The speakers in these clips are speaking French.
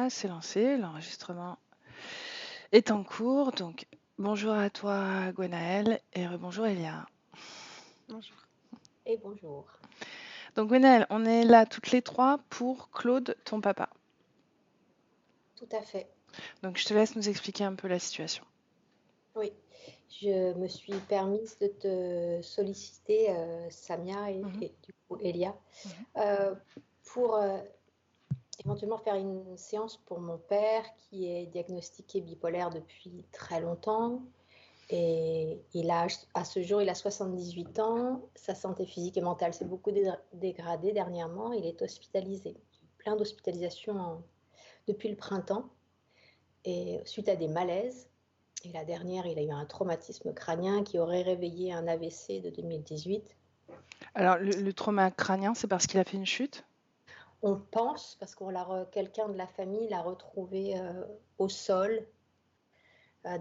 Voilà, c'est lancé, l'enregistrement est en cours. Donc, bonjour à toi, Gwenaëlle, et bonjour, Elia. Bonjour. Et bonjour. Donc, Gwenaëlle, on est là toutes les trois pour Claude, ton papa. Tout à fait. Donc, je te laisse nous expliquer un peu la situation. Oui. Je me suis permise de te solliciter, Samia et du coup Elia, Mhm. euh, pour éventuellement faire une séance pour mon père qui est diagnostiqué bipolaire depuis très longtemps. Et à ce jour, il a 78 ans. Sa santé physique et mentale s'est beaucoup dégradée dernièrement. Il est hospitalisé. Plein d'hospitalisations depuis le printemps. Et suite à des malaises. Et la dernière, il a eu un traumatisme crânien qui aurait réveillé un AVC de 2018. Alors, le trauma crânien, c'est parce qu'il a fait une chute? On pense, parce qu'on quelqu'un de la famille l'a retrouvé au sol,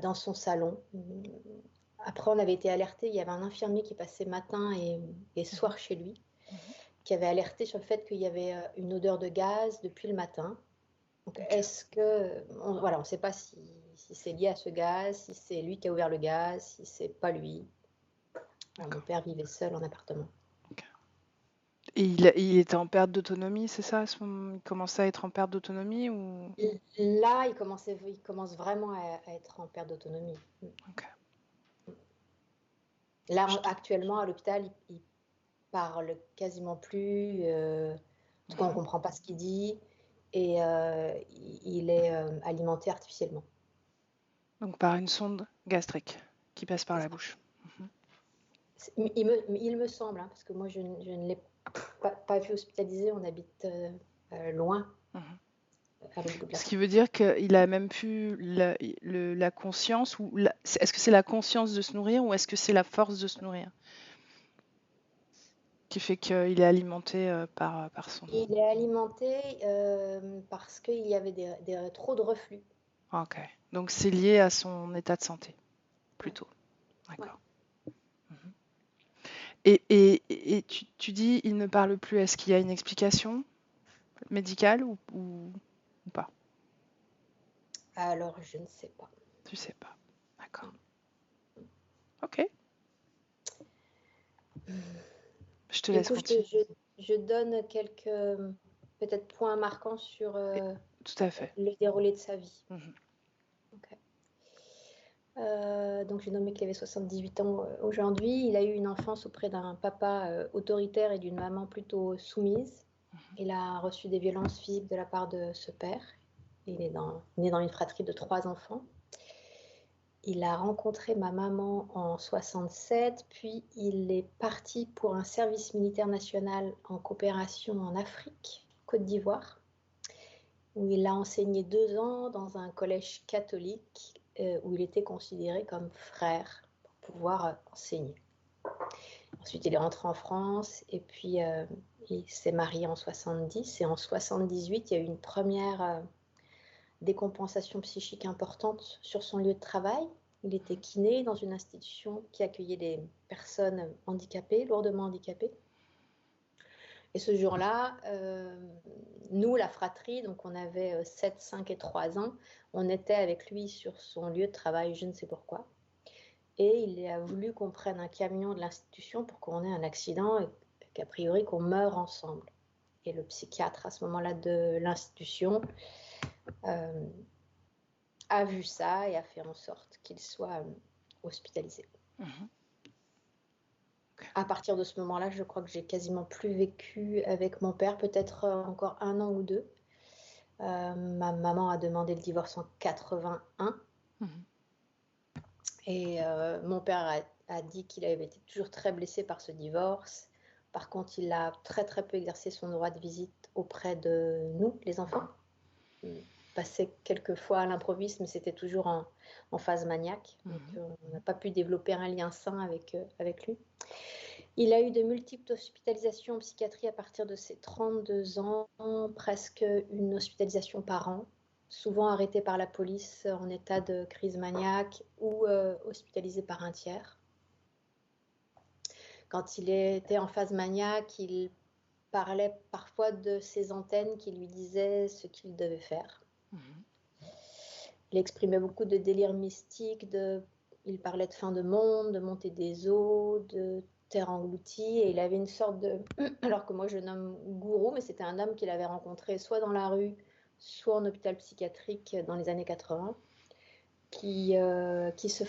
dans son salon. Après, on avait été alerté, il y avait un infirmier qui passait matin et soir chez lui, qui avait alerté sur le fait qu'il y avait une odeur de gaz depuis le matin. Donc, Ok. est-ce que, voilà, on ne sait pas si c'est lié à ce gaz, si c'est lui qui a ouvert le gaz, si c'est pas lui. Voilà, mon père vivait seul en appartement. Ok. Et il était en perte d'autonomie, c'est ça? Il commençait à être en perte d'autonomie ou... Là, il commence vraiment à être en perte d'autonomie. Ok. Là, Je te- actuellement, à l'hôpital, il parle quasiment plus. En tout cas, on ne Mhm. comprend pas ce qu'il dit. Et il est alimenté artificiellement. Donc, par une sonde gastrique qui passe par C'est la ça. bouche. Mhm. Il me semble, hein, parce que moi, je ne l'ai pas vu hospitalisé. On habite loin, Mhm. à l'autre bout de la Ce qui France. veut dire qu'il a même plus la conscience, ou est-ce que c'est la conscience de se nourrir ou est-ce que c'est la force de se nourrir qui fait qu'il est alimenté par son... Il est alimenté parce qu'il y avait trop de reflux. Ah, ok. Donc c'est lié à son état de santé, Ouais. plutôt. Ouais. D'accord. Mhm. Et tu dis il ne parle plus. Est-ce qu'il y a une explication médicale ou pas? Alors, je ne sais pas. Tu sais pas. D'accord. Ok. Je te Du laisse coup, continuer. je donne quelques peut-être points marquants sur Tout à fait. le déroulé de sa vie. Mhm. Ok. Donc, j'ai nommé qu'il avait 78 ans aujourd'hui. Il a eu une enfance auprès d'un papa autoritaire et d'une maman plutôt soumise. Il a reçu des violences physiques de la part de ce père. Il est né dans une fratrie de 3 enfants. Il a rencontré ma maman en 67, puis il est parti pour un service militaire national en coopération en Afrique, Côte d'Ivoire, où il a enseigné 2 ans dans un collège catholique où il était considéré comme frère pour pouvoir enseigner. Ensuite, il est rentré en France et puis il s'est marié en 70. Et en 78, il y a eu une première décompensation psychique importante sur son lieu de travail. Il était kiné dans une institution qui accueillait des personnes handicapées, lourdement handicapées. Et ce jour-là, nous, la fratrie, donc on avait 7, 5 et 3 ans, on était avec lui sur son lieu de travail, je ne sais pourquoi. Et il a voulu qu'on prenne un camion de l'institution pour qu'on ait un accident et qu'a priori qu'on meure ensemble. Et le psychiatre à ce moment-là de l'institution euh, a vu ça et a fait en sorte qu'il soit hospitalisé. Mhm. À partir de ce moment-là, je crois que j'ai quasiment plus vécu avec mon père, peut-être encore 1 an ou 2. Ma maman a demandé le divorce en 81 Mhm. et mon père a dit qu'il avait été toujours très blessé par ce divorce. Par contre, il a très très peu exercé son droit de visite auprès de nous, les enfants. Il passait quelques fois à l'improviste, mais c'était toujours en phase maniaque. Donc, Mhm. on n'a pas pu développer un lien sain avec lui. Il a eu de multiples hospitalisations en psychiatrie à partir de ses 32 ans, presque une hospitalisation par an, souvent arrêté par la police en état de crise maniaque ou hospitalisé par un tiers. Quand il était en phase maniaque, il parlait parfois de ses antennes qui lui disaient ce qu'il devait faire. Mhm. Il exprimait beaucoup de délires mystiques, il parlait de fin de monde, de montée des eaux, de terre engloutie, et il avait une sorte de... Alors que moi je le nomme gourou, mais c'était un homme qu'il avait rencontré soit dans la rue, soit en hôpital psychiatrique dans les années 80, qui, euh, qui, se,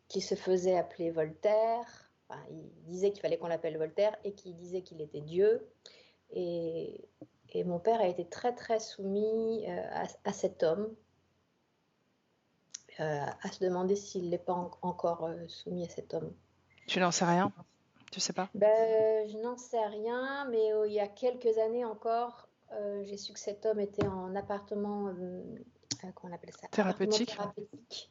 qui se faisait appeler Voltaire. Enfin, il disait qu'il fallait qu'on l'appelle Voltaire et qui disait qu'il était Dieu. Et, et mon père a été très très soumis à cet homme, à se demander s'il n'est pas encore soumis à cet homme. Tu n'en sais rien? Tu sais pas? Ben, je n'en sais rien, mais il y a quelques années encore, j'ai su que cet homme était en appartement, comment on appelle ça, appartement Thérapeutique? thérapeutique,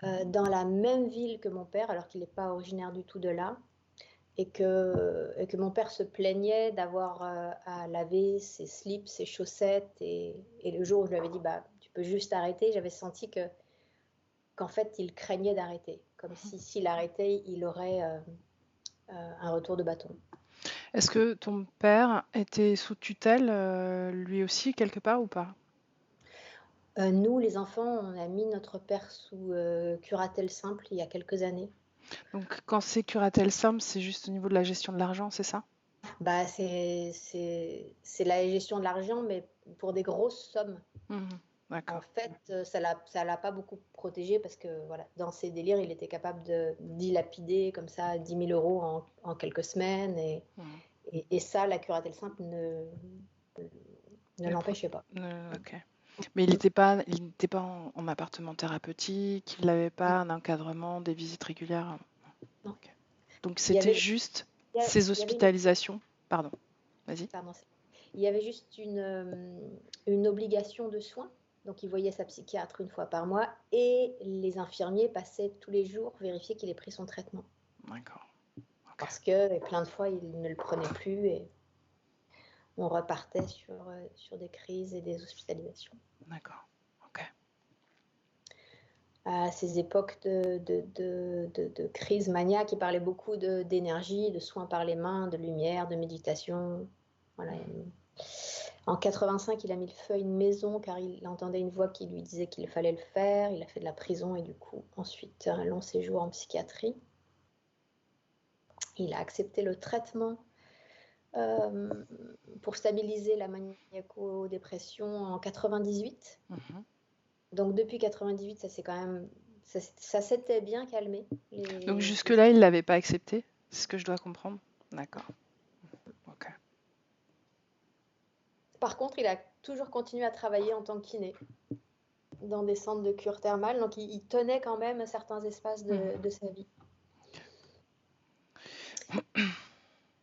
Mhm. dans la même ville que mon père, alors qu'il n'est pas originaire du tout de là, et que mon père se plaignait d'avoir à laver ses slips, ses chaussettes, et le jour où je lui avais dit, bah, tu peux juste arrêter, j'avais senti qu'en fait, il craignait d'arrêter, comme si s'il arrêtait, il aurait un retour de bâton. Est-ce que ton père était sous tutelle, lui aussi, quelque part ou pas? Nous, les enfants, on a mis notre père sous curatelle simple il y a quelques années. Donc, quand c'est curatelle simple, c'est juste au niveau de la gestion de l'argent, c'est ça? Bah, c'est la gestion de l'argent, mais pour des grosses sommes. Mhm. En D'accord. fait, ça l'a pas beaucoup protégé parce que voilà, dans ses délires, il était capable de dilapider comme ça 10 000 euros en quelques semaines. Mhm. Et ça, la curatelle simple ne Le pro- l'empêchait pas. Ok. Mais il n'était pas en appartement thérapeutique, il n'avait pas un encadrement, des visites régulières. Non. Ok. Donc Il y c'était avait, juste ces il y avait une, hospitalisations. Pardon, vas-y. pardon, il y avait juste une obligation de soins. Donc, il voyait sa psychiatre une fois par mois et les infirmiers passaient tous les jours vérifier qu'il ait pris son traitement. D'accord. Ok. Parce que plein de fois, il ne le prenait plus et on repartait sur des crises et des hospitalisations. D'accord. Ok. À ces époques de crise maniaque, il parlait beaucoup d'énergie, de soins par les mains, de lumière, de méditation. Voilà. En 85, il a mis le feu à une maison car il entendait une voix qui lui disait qu'il fallait le faire. Il a fait de la prison et du coup, ensuite, un long séjour en psychiatrie. Il a accepté le traitement euh, pour stabiliser la maniaco-dépression en 98. Mhm. Donc depuis 98, ça s'est quand même, ça s'était bien calmé. Donc Les... jusque-là, il l'avait pas accepté, c'est ce que je dois comprendre. D'accord. Ok. Par contre, il a toujours continué à travailler en tant que kiné dans des centres de cure thermale. Donc il tenait quand même certains espaces Mhm. de sa vie.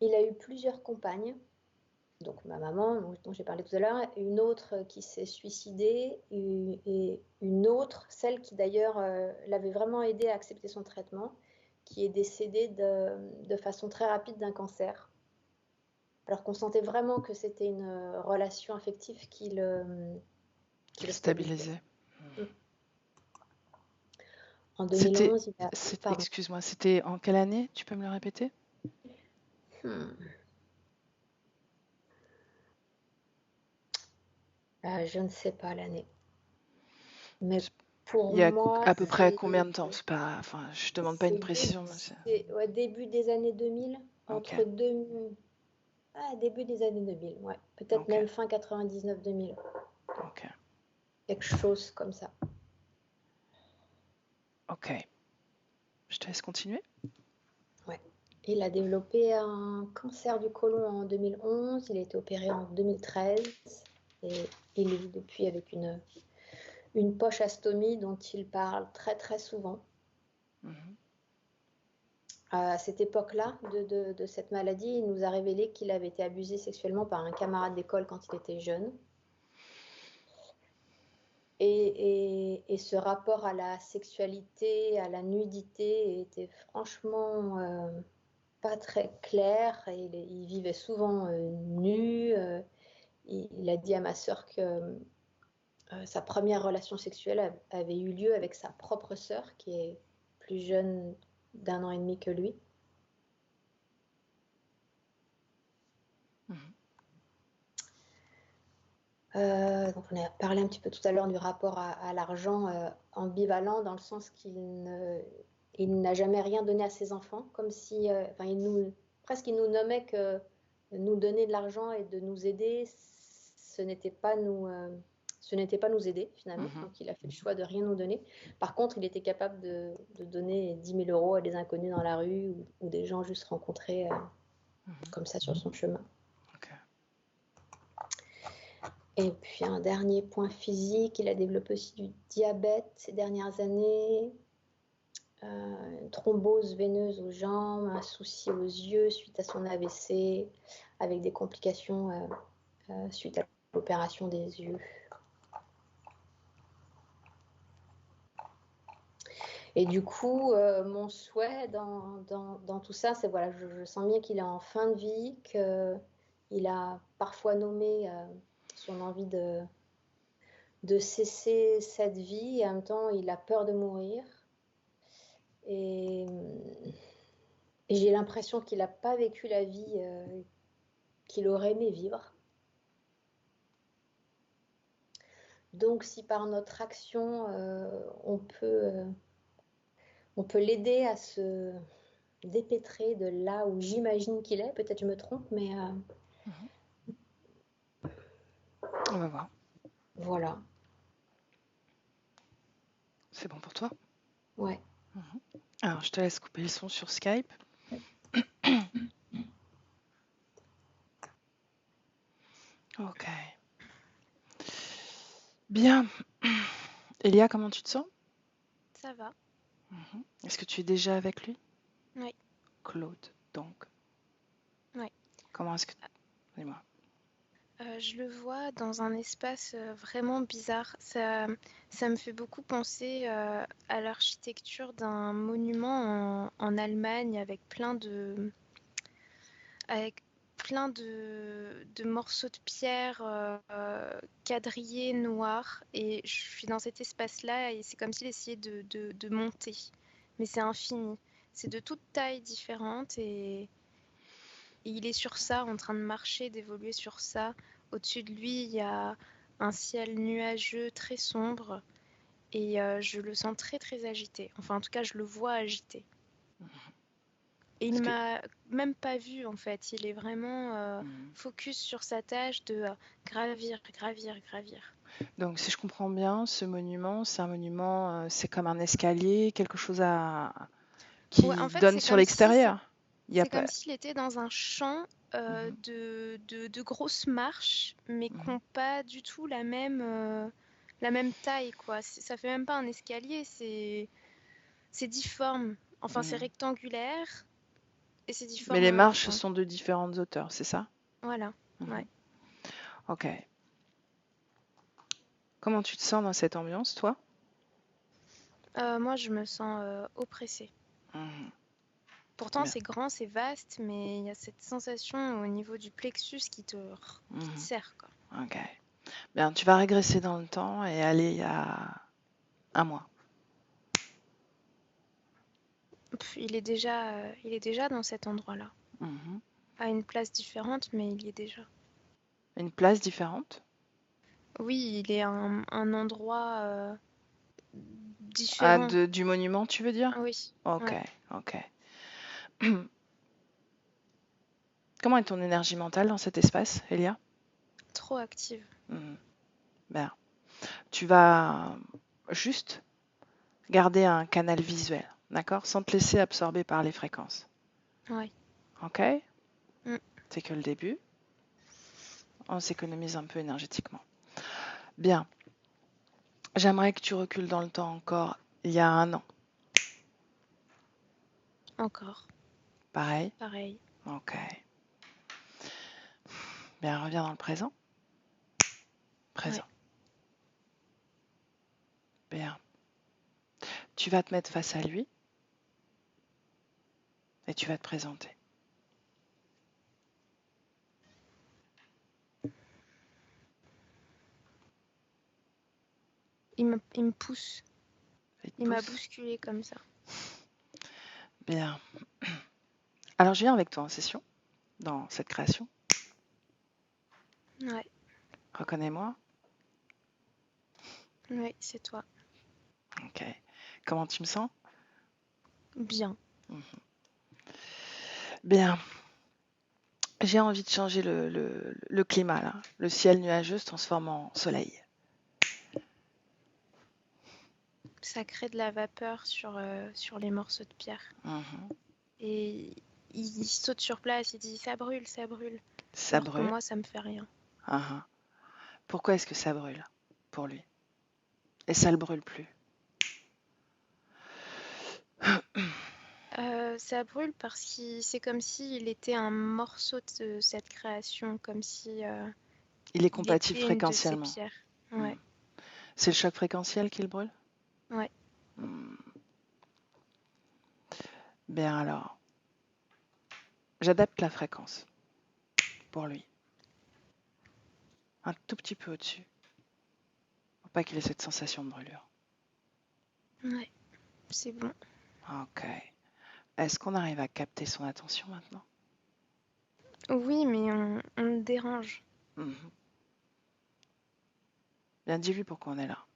Il a eu plusieurs compagnes. Donc ma maman, dont j'ai parlé tout à l'heure, une autre qui s'est suicidée et une autre, celle qui d'ailleurs l'avait vraiment aidé à accepter son traitement, qui est décédée de façon très rapide d'un cancer. Alors qu'on sentait vraiment que c'était une relation affective qui le stabilisait. Stabilisé. En C'était, 2011, il a... Pardon. excuse-moi, c'était en quelle année? Tu peux me le répéter? Hmm. Je ne sais pas l'année. Mais pour Il y a moi, à peu près combien de temps? C'est pas, enfin, je demande pas une c'est précision, mais c'est... ouais, début des années 2000, Ok, entre deux, début des années 2000, ouais. Peut-être ok, même fin 99-2000, ok, quelque chose comme ça. ok. Je te laisse continuer. Ouais. Il a développé un cancer du côlon en 2011, il a été opéré en 2013 et il vit depuis avec une poche-astomie dont il parle très très souvent. Mhm. À cette époque-là de cette maladie, il nous a révélé qu'il avait été abusé sexuellement par un camarade d'école quand il était jeune. Et ce rapport à la sexualité, à la nudité était franchement pas très clair. Et il vivait souvent nu. Il a dit à ma sœur que sa première relation sexuelle avait eu lieu avec sa propre sœur, qui est plus jeune d'1 an et demi que lui. Mhm. Donc on a parlé un petit peu tout à l'heure du rapport à l'argent, ambivalent dans le sens il n'a jamais rien donné à ses enfants, comme si, enfin presque il nous nommait que nous donner de l'argent et de nous aider, ce n'était pas nous aider finalement. Mhm. Donc il a fait le choix de rien nous donner. Par contre, il était capable de donner 10 000 euros à des inconnus dans la rue ou des gens juste rencontrés comme ça sur son chemin. Ok. Et puis un dernier point physique, il a développé aussi du diabète ces dernières années, une thrombose veineuse aux jambes, un souci aux yeux suite à son AVC, avec des complications suite à l'opération des yeux. Et du coup, mon souhait dans tout ça, c'est voilà, je sens bien qu'il est en fin de vie, qu'il a parfois nommé son envie de cesser cette vie, et en même temps, il a peur de mourir. Et j'ai l'impression qu'il n'a pas vécu la vie qu'il aurait aimé vivre. Donc, si par notre action, on peut l'aider à se dépêtrer de là où j'imagine qu'il est, peut-être je me trompe, mais On va voir. voilà. C'est bon pour toi? Ouais. Alors, je te laisse couper le son sur Skype. Ok. Bien. Elia, comment tu te sens? Ça va. Est-ce que tu es déjà avec lui? Oui. Claude, donc. Oui. Comment est-ce que... Dis-moi. Je le vois dans un espace vraiment bizarre. Ça me fait beaucoup penser à l'architecture d'un monument en Allemagne avec plein de morceaux de pierre quadrillés noirs. Et je suis dans cet espace-là et c'est comme s'il essayait de monter. Mais c'est infini. C'est de toutes tailles différentes et il est sur ça, en train de marcher, d'évoluer sur ça. Au-dessus de lui, il y a un ciel nuageux très sombre et je le sens très très agité. Enfin, en tout cas, je le vois agité. Et il Est-ce que... m'a même pas vu en fait. Il est vraiment focus sur sa tâche de gravir, gravir, gravir. Donc, si je comprends bien, ce monument, c'est un monument, c'est comme un escalier, quelque chose Ouais, qui en fait, donne sur l'extérieur. Il y a c'est pas... comme s'il était dans un champ de grosses marches, mais qui n'ont pas du tout la même taille, quoi. Ça fait même pas un escalier, c'est difforme. Enfin, c'est rectangulaire et c'est Mais difforme les en même marches temps. sont de différentes hauteurs, c'est ça? Voilà, ouais. Ok. Comment tu te sens dans cette ambiance, toi? Moi, je me sens oppressée. Pourtant, Bien. c'est grand, c'est vaste, mais il y a cette sensation au niveau du plexus qui te serre, quoi. Ok. Bien, tu vas régresser dans le temps et aller il y a un mois. Il est déjà dans cet endroit-là. À une place différente, mais il y est déjà. Une place différente? Oui, il est à un endroit Ah, différent. du monument, tu veux dire? Oui. Ok, Ouais. ok. Comment est ton énergie mentale dans cet espace, Elia? Trop active. Bien. Tu vas juste garder un canal visuel, d'accord? Sans te laisser absorber par les fréquences. Ouais. Ok? C'est que le début. On s'économise un peu énergétiquement. Bien. J'aimerais que tu recules dans le temps encore il y a un an. Encore. Pareil? Pareil. Ok. Bien, reviens dans le présent. Présent. Ouais. Bien. Tu vas te mettre face à lui et tu vas te présenter. Il me pousse. Il m'a pousse. bousculé comme ça. Bien. Alors, je viens avec toi en session, dans cette création. Ouais. Reconnais-moi. Oui, c'est toi. Ok. Comment tu me sens? Bien. Bien. J'ai envie de changer le climat, là. Le ciel nuageux se transforme en soleil. Ça crée de la vapeur sur les morceaux de pierre. Mhm. Et il saute sur place, il dit ça brûle, ça brûle. Ça Alors que brûle. moi, ça me fait rien. Mhm. Pourquoi est-ce que ça brûle pour lui? Et ça le brûle plus. Ça brûle parce que c'est comme s'il était un morceau de cette création, comme si Il est il compatible était une de ces fréquentiellement. pierres. Hmm. Ouais, C'est le choc fréquentiel qui le brûle? ouais. Hmm. Bien alors, j'adapte la fréquence pour lui. Un tout petit peu au-dessus. Pour pas qu'il ait cette sensation de brûlure. Ouais, c'est bon. Ok. Est-ce qu'on arrive à capter son attention maintenant? Oui, mais on le dérange. Mhm. Bien, dis-lui pourquoi on est là.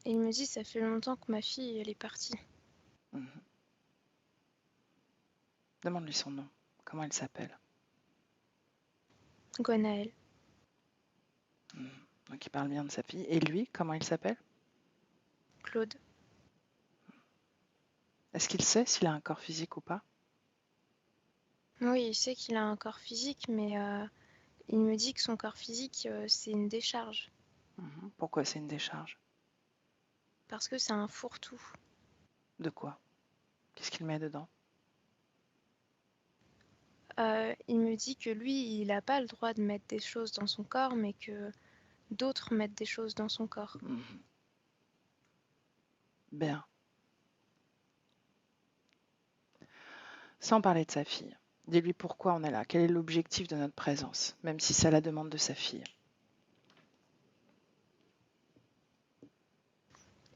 Et il me dit, ça fait longtemps que ma fille, elle est partie. Mhm. Demande-lui son nom. Comment elle s'appelle? Gwenaël, Mhm. Donc il parle bien de sa fille. Et lui, comment il s'appelle? Claude. Est-ce qu'il sait s'il a un corps physique ou pas? Oui, il sait qu'il a un corps physique, mais il me dit que son corps physique, c'est une décharge. Mhm. Pourquoi c'est une décharge? Parce que c'est un fourre-tout. De quoi? Qu'est-ce qu'il met dedans? Il me dit que lui, il n'a pas le droit de mettre des choses dans son corps, mais que d'autres mettent des choses dans son corps. Mhm. Bien. Sans parler de sa fille, dis-lui pourquoi on est là. Quel est l'objectif de notre présence, même si c'est la demande de sa fille.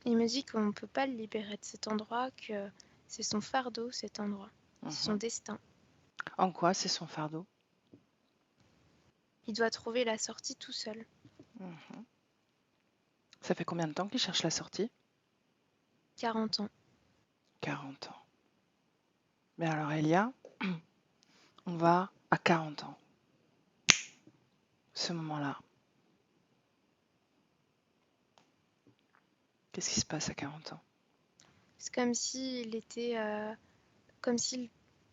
Il me dit qu'on ne peut pas le libérer de cet endroit, que c'est son fardeau, cet endroit. C'est son Mhm. destin. En quoi c'est son fardeau? Il doit trouver la sortie tout seul. Mhm. Ça fait combien de temps qu'il cherche la sortie? 40 ans. 40 ans. Mais alors Elia, on va à 40 ans. Ce moment-là. Qu'est-ce qui se passe à 40 ans? C'est comme s'il était, comme s'il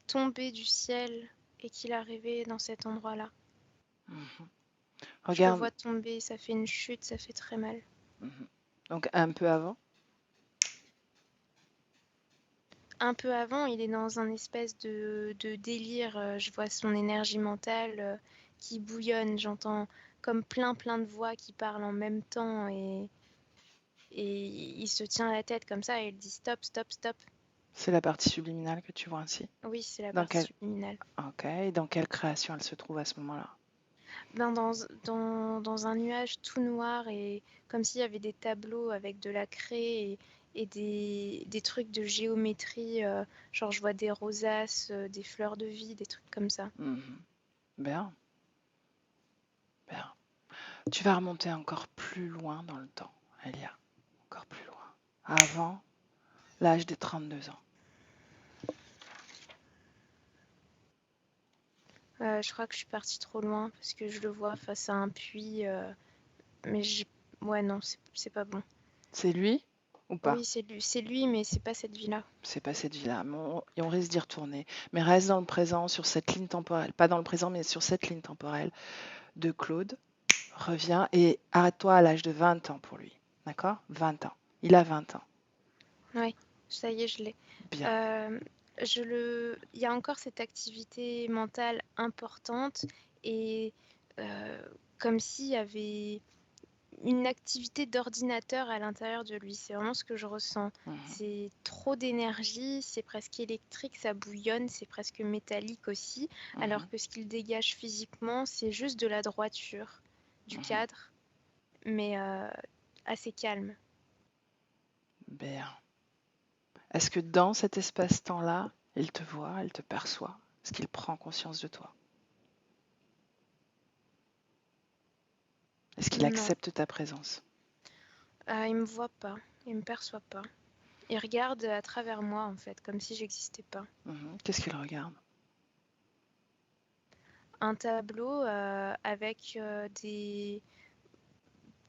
tombait du ciel et qu'il arrivait dans cet endroit-là. Mhm. Je le Regarde. vois tomber, ça fait une chute, ça fait très mal. Mhm. Donc un peu avant. Un peu avant, il est dans un espèce de délire. Je vois son énergie mentale qui bouillonne. J'entends comme plein de voix qui parlent en même temps et il se tient la tête comme ça et il dit stop, stop, stop. C'est la partie subliminale que tu vois ainsi. Oui, c'est la Dans partie quelle... subliminale. Ok. Et dans quelle création elle se trouve à ce moment-là? Ben, dans un nuage tout noir et comme s'il y avait des tableaux avec de la craie et des trucs de géométrie. Genre, je vois des rosaces, des fleurs de vie, des trucs comme ça. Mhm. Bien, bien. Tu vas remonter encore plus loin dans le temps, Elia. Encore plus loin. Avant l'âge des 32 ans. Je crois que je suis partie trop loin parce que je le vois face à un puits. Mais ouais, non, c'est pas bon. C'est lui ou pas? Oui, c'est lui, mais c'est pas cette vie-là. C'est pas cette vie-là. Et on risque d'y retourner. Mais reste dans le présent, sur cette ligne temporelle. Pas dans le présent, mais sur cette ligne temporelle de Claude. Reviens et arrête-toi à l'âge de 20 ans pour lui. D'accord? 20 ans. Il a 20 ans. Oui, ça y est, je l'ai. Bien. Euh, il y a encore cette activité mentale importante et comme s'il y avait une activité d'ordinateur à l'intérieur de lui. C'est vraiment ce que je ressens. Mhm. C'est trop d'énergie, c'est presque électrique, ça bouillonne, c'est presque métallique aussi, alors Mhm. que ce qu'il dégage physiquement, c'est juste de la droiture, du Mhm. cadre, mais assez calme. Bien. Est-ce que dans cet espace-temps-là, il te voit, il te perçoit? Est-ce qu'il prend conscience de toi? Est-ce qu'il Non. accepte ta présence? Il me voit pas, il me perçoit pas. Il regarde à travers moi en fait, comme si j'existais pas. Qu'est-ce qu'il regarde? Un tableau avec des,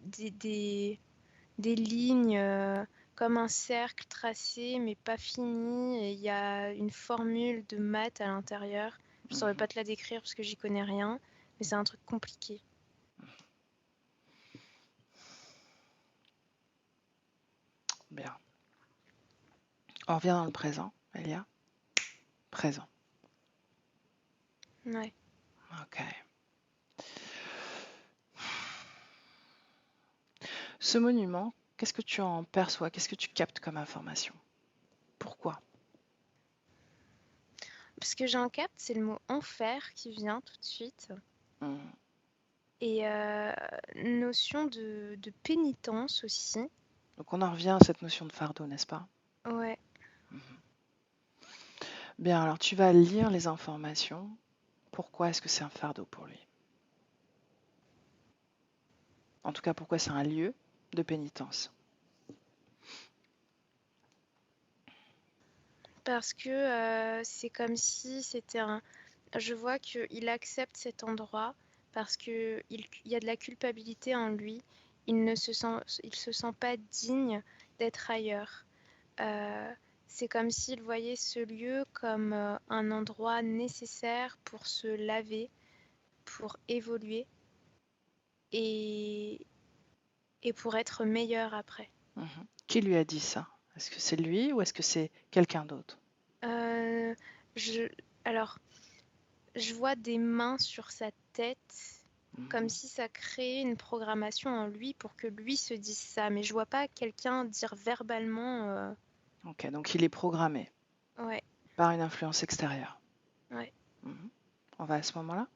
des, des lignes comme un cercle tracé mais pas fini. Et il y a une formule de maths à l'intérieur. Je saurais pas te la décrire parce que j'y connais rien, mais c'est un truc compliqué. Bien. On revient dans le présent, Elia. Présent. Ouais. Ok. Ce monument, qu'est-ce que tu en perçois? Qu'est-ce que tu captes comme information? Pourquoi? Parce que j'en capte, c'est le mot enfer qui vient tout de suite. Hum, Et notion de pénitence aussi. Donc on en revient à cette notion de fardeau, n'est-ce pas? Ouais. Bien, alors tu vas lire les informations. Pourquoi est-ce que c'est un fardeau pour lui? En tout cas, pourquoi c'est un lieu de pénitence? Parce que c'est comme si c'était un... Je vois qu'il accepte cet endroit parce qu'il y a de la culpabilité en lui. Il se sent pas digne d'être ailleurs. Euh, c'est comme s'il voyait ce lieu comme un endroit nécessaire pour se laver, pour évoluer et, et pour être meilleur après. Qui lui a dit ça? Est-ce que c'est lui ou est-ce que c'est quelqu'un d'autre? Euh, je, alors, je vois des mains sur sa tête, comme si ça créait une programmation en lui pour que lui se dise ça. Mais je vois pas quelqu'un dire verbalement. Ok, donc il est programmé Ouais, par une influence extérieure. ouais. On va à ce moment-là?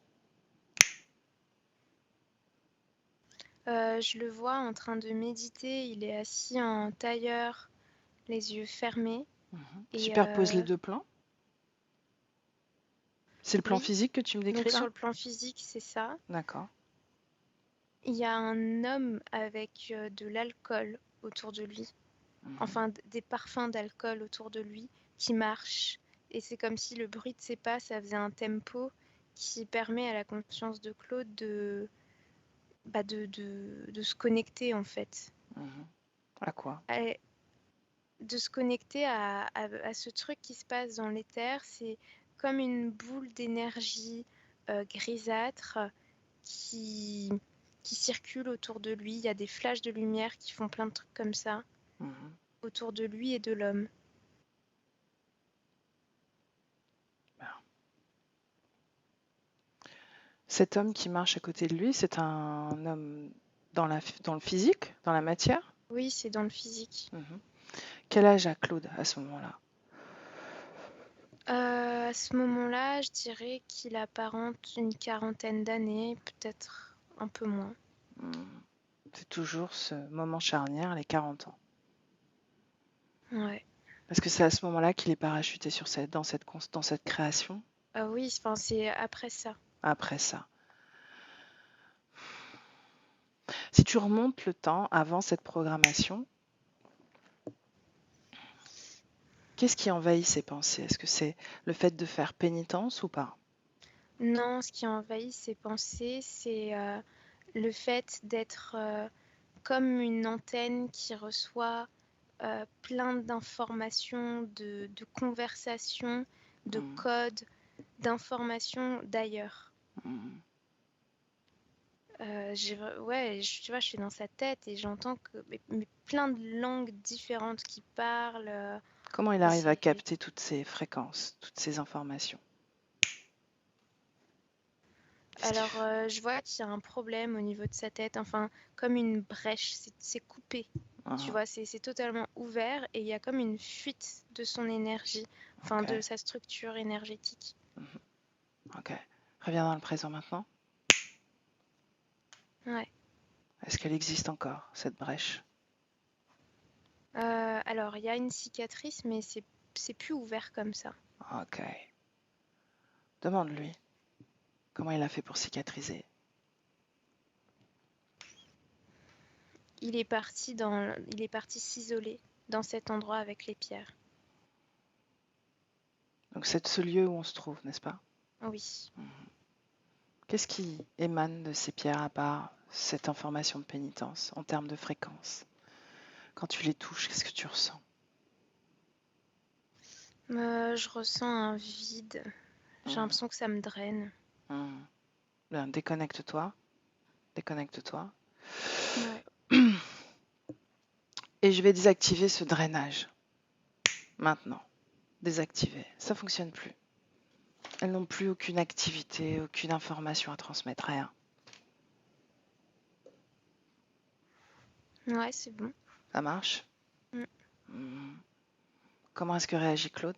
Je le vois en train de méditer. Il est assis en tailleur, les yeux fermés. Et Superpose les deux plans. C'est le plan oui, physique que tu me décris donc sur là? le plan physique, c'est ça. D'accord. Il y a un homme avec de l'alcool autour de lui. Enfin des parfums d'alcool autour de lui qui marchent. Et c'est comme si le bruit de ses pas, ça faisait un tempo qui permet à la conscience de Claude de se connecter en fait. À quoi? De se connecter à ce truc qui se passe dans l'éther. C'est comme une boule d'énergie grisâtre qui, qui circule autour de lui. Il y a des flashs de lumière qui font plein de trucs comme ça autour de lui et de l'homme. Cet homme qui marche à côté de lui, c'est un homme dans le physique, dans la matière? Oui, c'est dans le physique. Quel âge a Claude à ce moment-là? À ce moment-là, je dirais qu'il apparente une quarantaine d'années, peut-être un peu moins. C'est toujours ce moment charnière, les 40 ans. Ouais. Parce que c'est à ce moment-là qu'il est parachuté dans cette création, Oui, enfin, c'est après ça. après ça. Si tu remontes le temps avant cette programmation, qu'est-ce qui envahit ses pensées? Est-ce que c'est le fait de faire pénitence ou pas? Non, ce qui envahit ses pensées, c'est le fait d'être comme une antenne qui reçoit plein d'informations, de conversations, de codes, d'informations d'ailleurs. Ouais, tu vois, je suis dans sa tête et j'entends mais plein de langues différentes qui parlent. Comment il Et arrive à capter toutes ces fréquences, toutes ces informations? alors, je vois qu'il y a un problème au niveau de sa tête, enfin, comme une brèche, c'est coupé. Tu vois, c'est totalement ouvert et il y a comme une fuite de son énergie, enfin, Ok. de sa structure énergétique. Ok. Reviens dans le présent maintenant. Ouais. Est-ce qu'elle existe encore, cette brèche? Alors, il y a une cicatrice, mais c'est plus ouvert comme ça. Ok. Demande-lui comment il a fait pour cicatriser. il est parti s'isoler dans cet endroit avec les pierres. Donc c'est ce lieu où on se trouve, n'est-ce pas? Oui. Qu'est-ce qui émane de ces pierres à part cette information de pénitence en termes de fréquence? Quand tu les touches, qu'est-ce que tu ressens? Je ressens un vide. J'ai l'impression que ça me draine. Bien, déconnecte-toi. Déconnecte-toi. Ouais. Et je vais désactiver ce drainage. Maintenant. Désactiver. Ça ne fonctionne plus. Elles n'ont plus aucune activité, aucune information à transmettre, rien. Ouais, c'est bon. Ça marche? Mm. Comment est-ce que réagit Claude?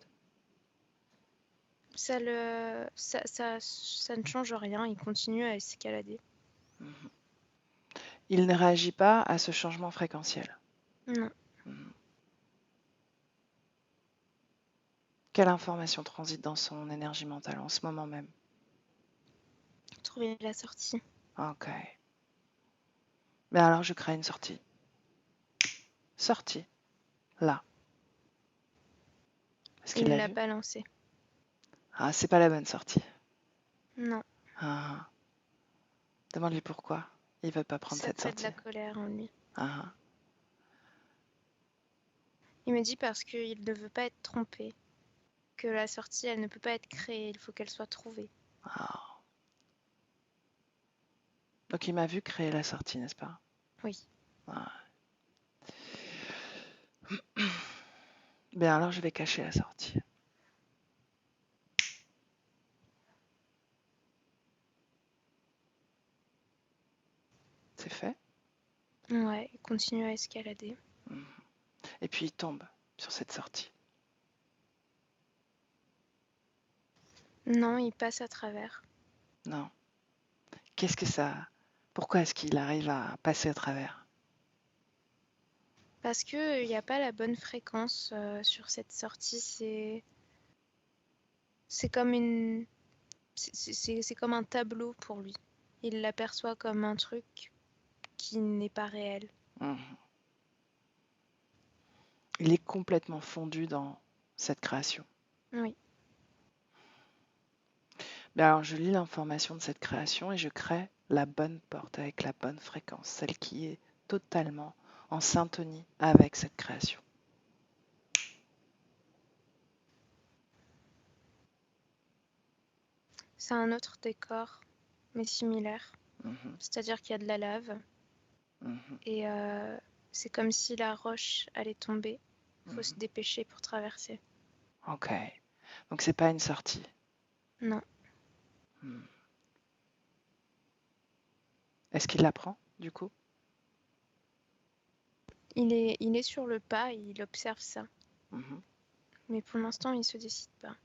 Ça ne change rien, il continue à escalader. Il ne réagit pas à ce changement fréquentiel. Non. Quelle information transite dans son énergie mentale en ce moment même? Trouver la sortie. Ok. Mais alors je crée une sortie. Sortie. Là. Est-ce qu'il Il l'a l'a vu? pas lancé. Ah, c'est pas la bonne sortie. Non. Ah. Demande-lui pourquoi. Il veut pas prendre Ça cette crée de sortie. la colère en lui. Ah. Il me dit parce qu'il ne veut pas être trompé. Que la sortie, elle ne peut pas être créée, il faut qu'elle soit trouvée. Ah. Donc il m'a vu créer la sortie, n'est-ce pas? Oui. Ah. Bien alors je vais cacher la sortie. C'est fait? Ouais, il continue à escalader. Et puis il tombe sur cette sortie. Non, il passe à travers. Non. Qu'est-ce que ça... Pourquoi est-ce qu'il arrive à passer à travers? Parce que il n'y a pas la bonne fréquence sur cette sortie. C'est comme c'est comme un tableau pour lui. Il l'aperçoit comme un truc qui n'est pas réel. Il est complètement fondu dans cette création. Oui. Mais alors je lis l'information de cette création et je crée la bonne porte avec la bonne fréquence, celle qui est totalement en syntonie avec cette création. C'est un autre décor, mais similaire. C'est-à-dire qu'il y a de la lave. Et c'est comme si la roche allait tomber. Il faut se dépêcher pour traverser. Ok. Donc c'est pas une sortie. Non. Est-ce qu'il la prend, du coup? Il est sur le pas et il observe ça. Mais pour l'instant, il ne se décide pas.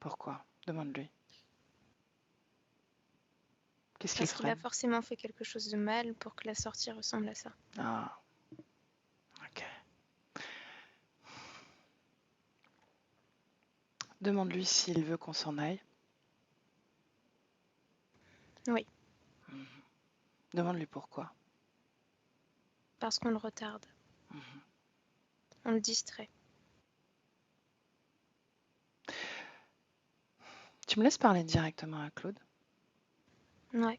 Pourquoi? Demande-lui. Qu'est-ce qu'il Parce qu'il a freine? forcément fait quelque chose de mal pour que la sortie ressemble à ça. Ah. Ok. Demande-lui s'il veut qu'on s'en aille. Oui. Demande-lui pourquoi. Parce qu'on le retarde. On le distrait. Tu me laisses parler directement à Claude? Ouais.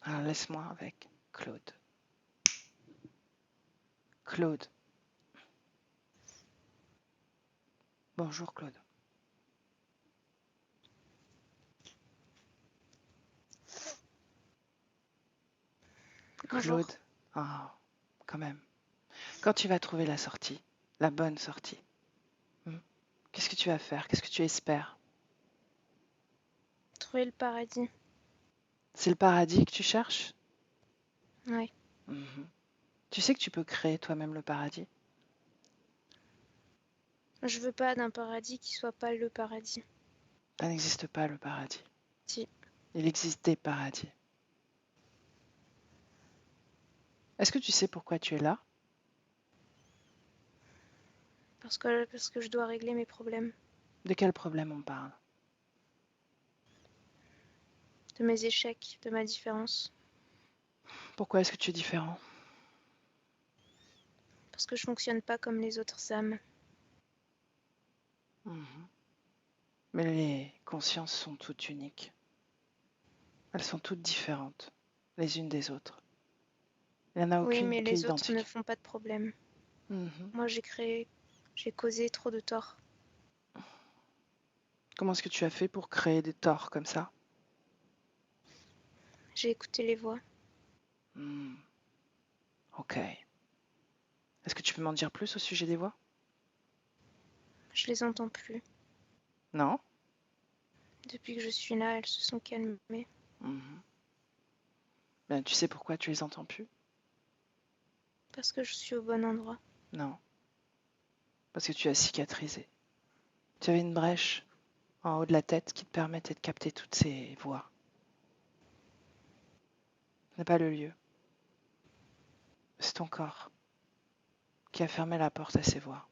Alors laisse-moi avec Claude. Claude. Bonjour Claude. Bonjour. Claude. Ah, quand même. Quand tu vas trouver la sortie, la bonne sortie, qu'est-ce que tu vas faire? Qu'est-ce que tu espères? Trouver le paradis. C'est le paradis que tu cherches? Oui. Tu sais que tu peux créer toi-même le paradis? Je veux pas d'un paradis qui soit pas le paradis. Ça n'existe pas le paradis. Si. Il existe des paradis. Est-ce que tu sais pourquoi tu es là? Parce que je dois régler mes problèmes. De quel problème on parle? De mes échecs, de ma différence. Pourquoi est-ce que tu es différent? Parce que je fonctionne pas comme les autres âmes. Mhm. Mais les consciences sont toutes uniques. Elles sont toutes différentes, les unes des autres. Il n'y en a Oui, aucune mais qui est les autres ne identique. font pas de problème. Mhm. Moi, j'ai causé trop de tort. Comment est-ce que tu as fait pour créer des torts comme ça? J'ai écouté les voix. Hmm. Ok. Est-ce que tu peux m'en dire plus au sujet des voix? Je les entends plus. Non? Depuis que je suis là, elles se sont calmées. Mhm. Ben, tu sais pourquoi tu les entends plus? Parce que je suis au bon endroit. Non. Parce que tu as cicatrisé. Tu avais une brèche en haut de la tête qui te permettait de capter toutes ces voix. Ce n'est pas le lieu. C'est ton corps qui a fermé la porte à ces voix.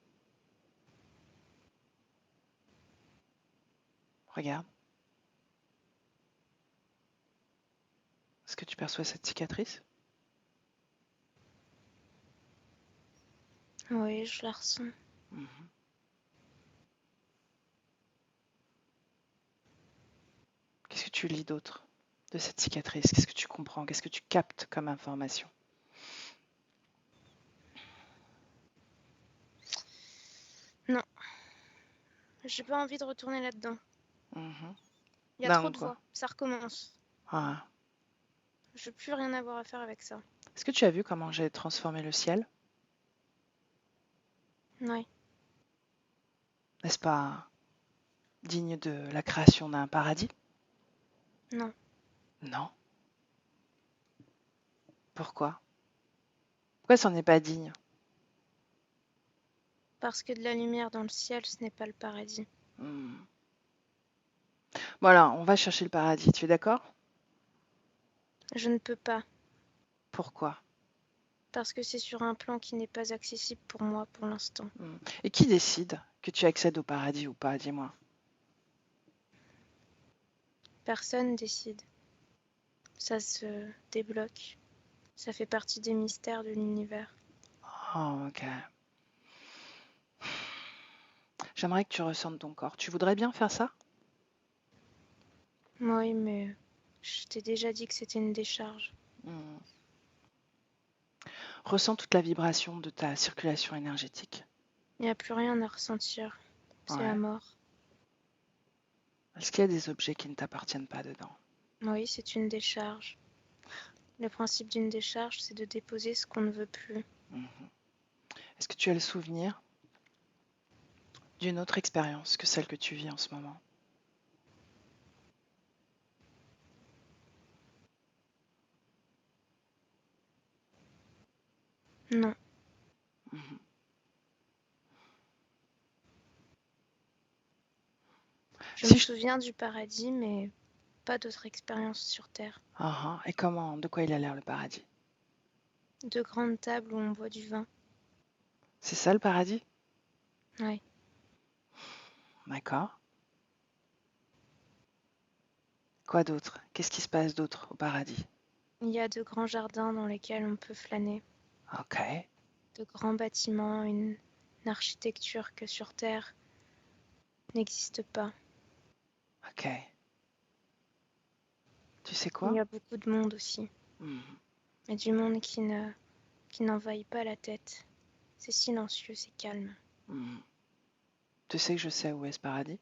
Regarde. Est-ce que tu perçois cette cicatrice? Oui, je la ressens. Mhm. Qu'est-ce que tu lis d'autre de cette cicatrice? Qu'est-ce que tu comprends? Qu'est-ce que tu captes comme information? Non, j'ai pas envie de retourner là-dedans. Mhm. Il y a trop Non, de quoi. voix. Ça recommence. Ah. Je veux plus rien avoir à faire avec ça. Est-ce que tu as vu comment j'ai transformé le ciel? Oui. N'est-ce pas digne de la création d'un paradis? Non. Non. Pourquoi? Pourquoi c'en est pas digne? Parce que de la lumière dans le ciel, ce n'est pas le paradis. Hmm. Voilà, on va chercher le paradis, tu es d'accord? Je ne peux pas. Pourquoi? Parce que c'est sur un plan qui n'est pas accessible pour moi pour l'instant. Et qui décide que tu accèdes au paradis ou pas, dis-moi? Personne décide. Ça se débloque. Ça fait partie des mystères de l'univers. Oh, ok. J'aimerais que tu ressentes ton corps. Tu voudrais bien faire ça? Oui, mais je t'ai déjà dit que c'était une décharge. Hmm. Ressens toute la vibration de ta circulation énergétique. Il n'y a plus rien à ressentir. C'est la Ouais. mort. Est-ce qu'il y a des objets qui ne t'appartiennent pas dedans? Oui, c'est une décharge. Le principe d'une décharge, c'est de déposer ce qu'on ne veut plus. Mhm. Est-ce que tu as le souvenir d'une autre expérience que celle que tu vis en ce moment? Non. Mhm. Je Si me je... souviens du paradis, mais pas d'autres expériences sur Terre. Ah, ah. Et comment, de quoi il a l'air le paradis? De grandes tables où on boit du vin. C'est ça le paradis? Oui. D'accord. Quoi d'autre? Qu'est-ce qui se passe d'autre au paradis? Il y a de grands jardins dans lesquels on peut flâner. Ok. De grands bâtiments, une architecture que sur Terre n'existe pas. Ok. Tu sais Il quoi? y a beaucoup de monde aussi. Mhm. Et du monde qui n'envahit pas la tête. C'est silencieux, c'est calme. Mhm. Tu sais que je sais où est ce paradis?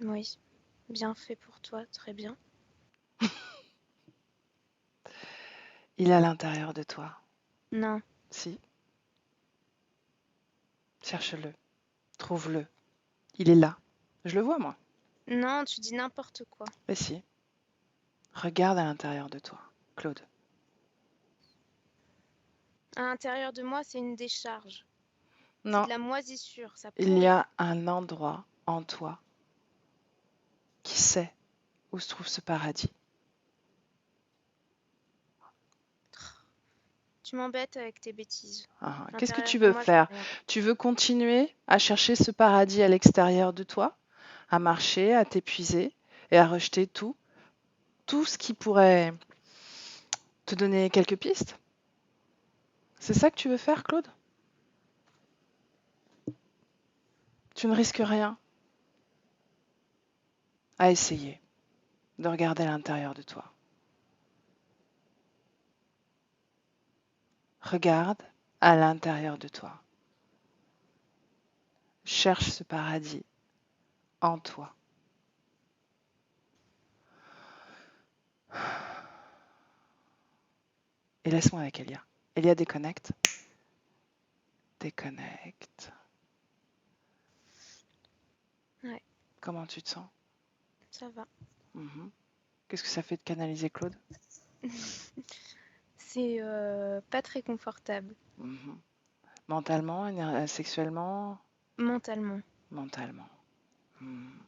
Oui, bien fait pour toi, très bien. Il est à l'intérieur de toi. Non, Si. Cherche-le. Trouve-le. Il est là. Je le vois, moi. non, tu dis n'importe quoi. Mais si. Regarde à l'intérieur de toi, Claude. À l'intérieur de moi, c'est une décharge. C'est Non, de la moisissure, ça il y pourrit. a un endroit en toi qui sait où se trouve ce paradis. Tu m'embêtes avec tes bêtises. Ah, À qu'est-ce que l'intérieur tu de veux moi, j'ai faire? rien. Tu veux continuer à chercher ce paradis à l'extérieur de toi? à marcher, à t'épuiser et à rejeter tout ce qui pourrait te donner quelques pistes? C'est ça que tu veux faire, Claude? Tu ne risques rien à essayer de regarder à l'intérieur de toi. Regarde à l'intérieur de toi. Cherche ce paradis en toi. Et laisse-moi avec Elia. Elia, déconnecte. Déconnecte. Ouais, Comment tu te sens? ça va. Mhm. Qu'est-ce que ça fait de canaliser Claude? C'est pas très confortable Mhm. Mentalement, sexuellement? mentalement. Mentalement. Mhm.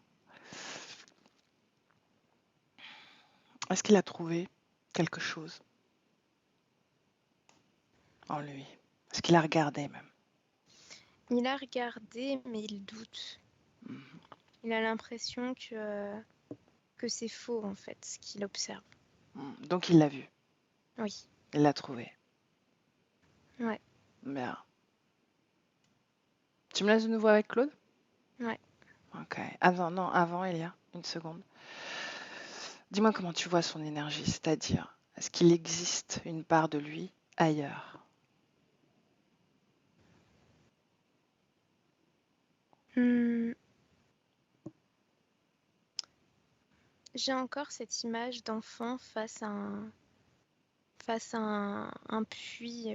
Est-ce qu'il a trouvé quelque chose en lui? Est-ce qu'il a regardé même? Il a regardé, mais il doute. Mhm. Il a l'impression que c'est faux, en fait, ce qu'il observe. Donc il l'a vu, Oui, il l'a trouvé. ouais, Bien. Tu me laisses de nouveau avec Claude? ouais. Ok. Avant, il y a une seconde. Dis-moi comment tu vois son énergie, c'est-à-dire, est-ce qu'il existe une part de lui ailleurs? Hmm, j'ai encore cette image d'enfant face à un puits,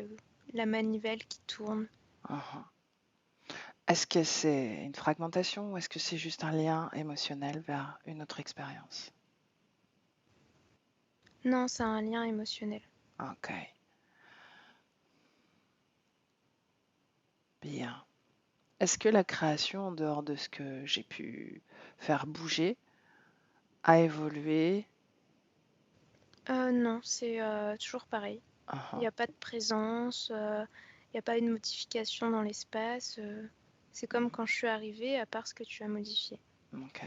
la manivelle qui tourne. Mhm. Est-ce que c'est une fragmentation ou est-ce que c'est juste un lien émotionnel vers une autre expérience? Non, c'est un lien émotionnel. Ok, bien. Est-ce que la création, en dehors de ce que j'ai pu faire bouger, a évolué? Non, c'est toujours pareil. Il n'y Mhm. a pas de présence, il n'y a pas une modification dans l'espace. C'est comme quand je suis arrivée, à part ce que tu as modifié. Ok.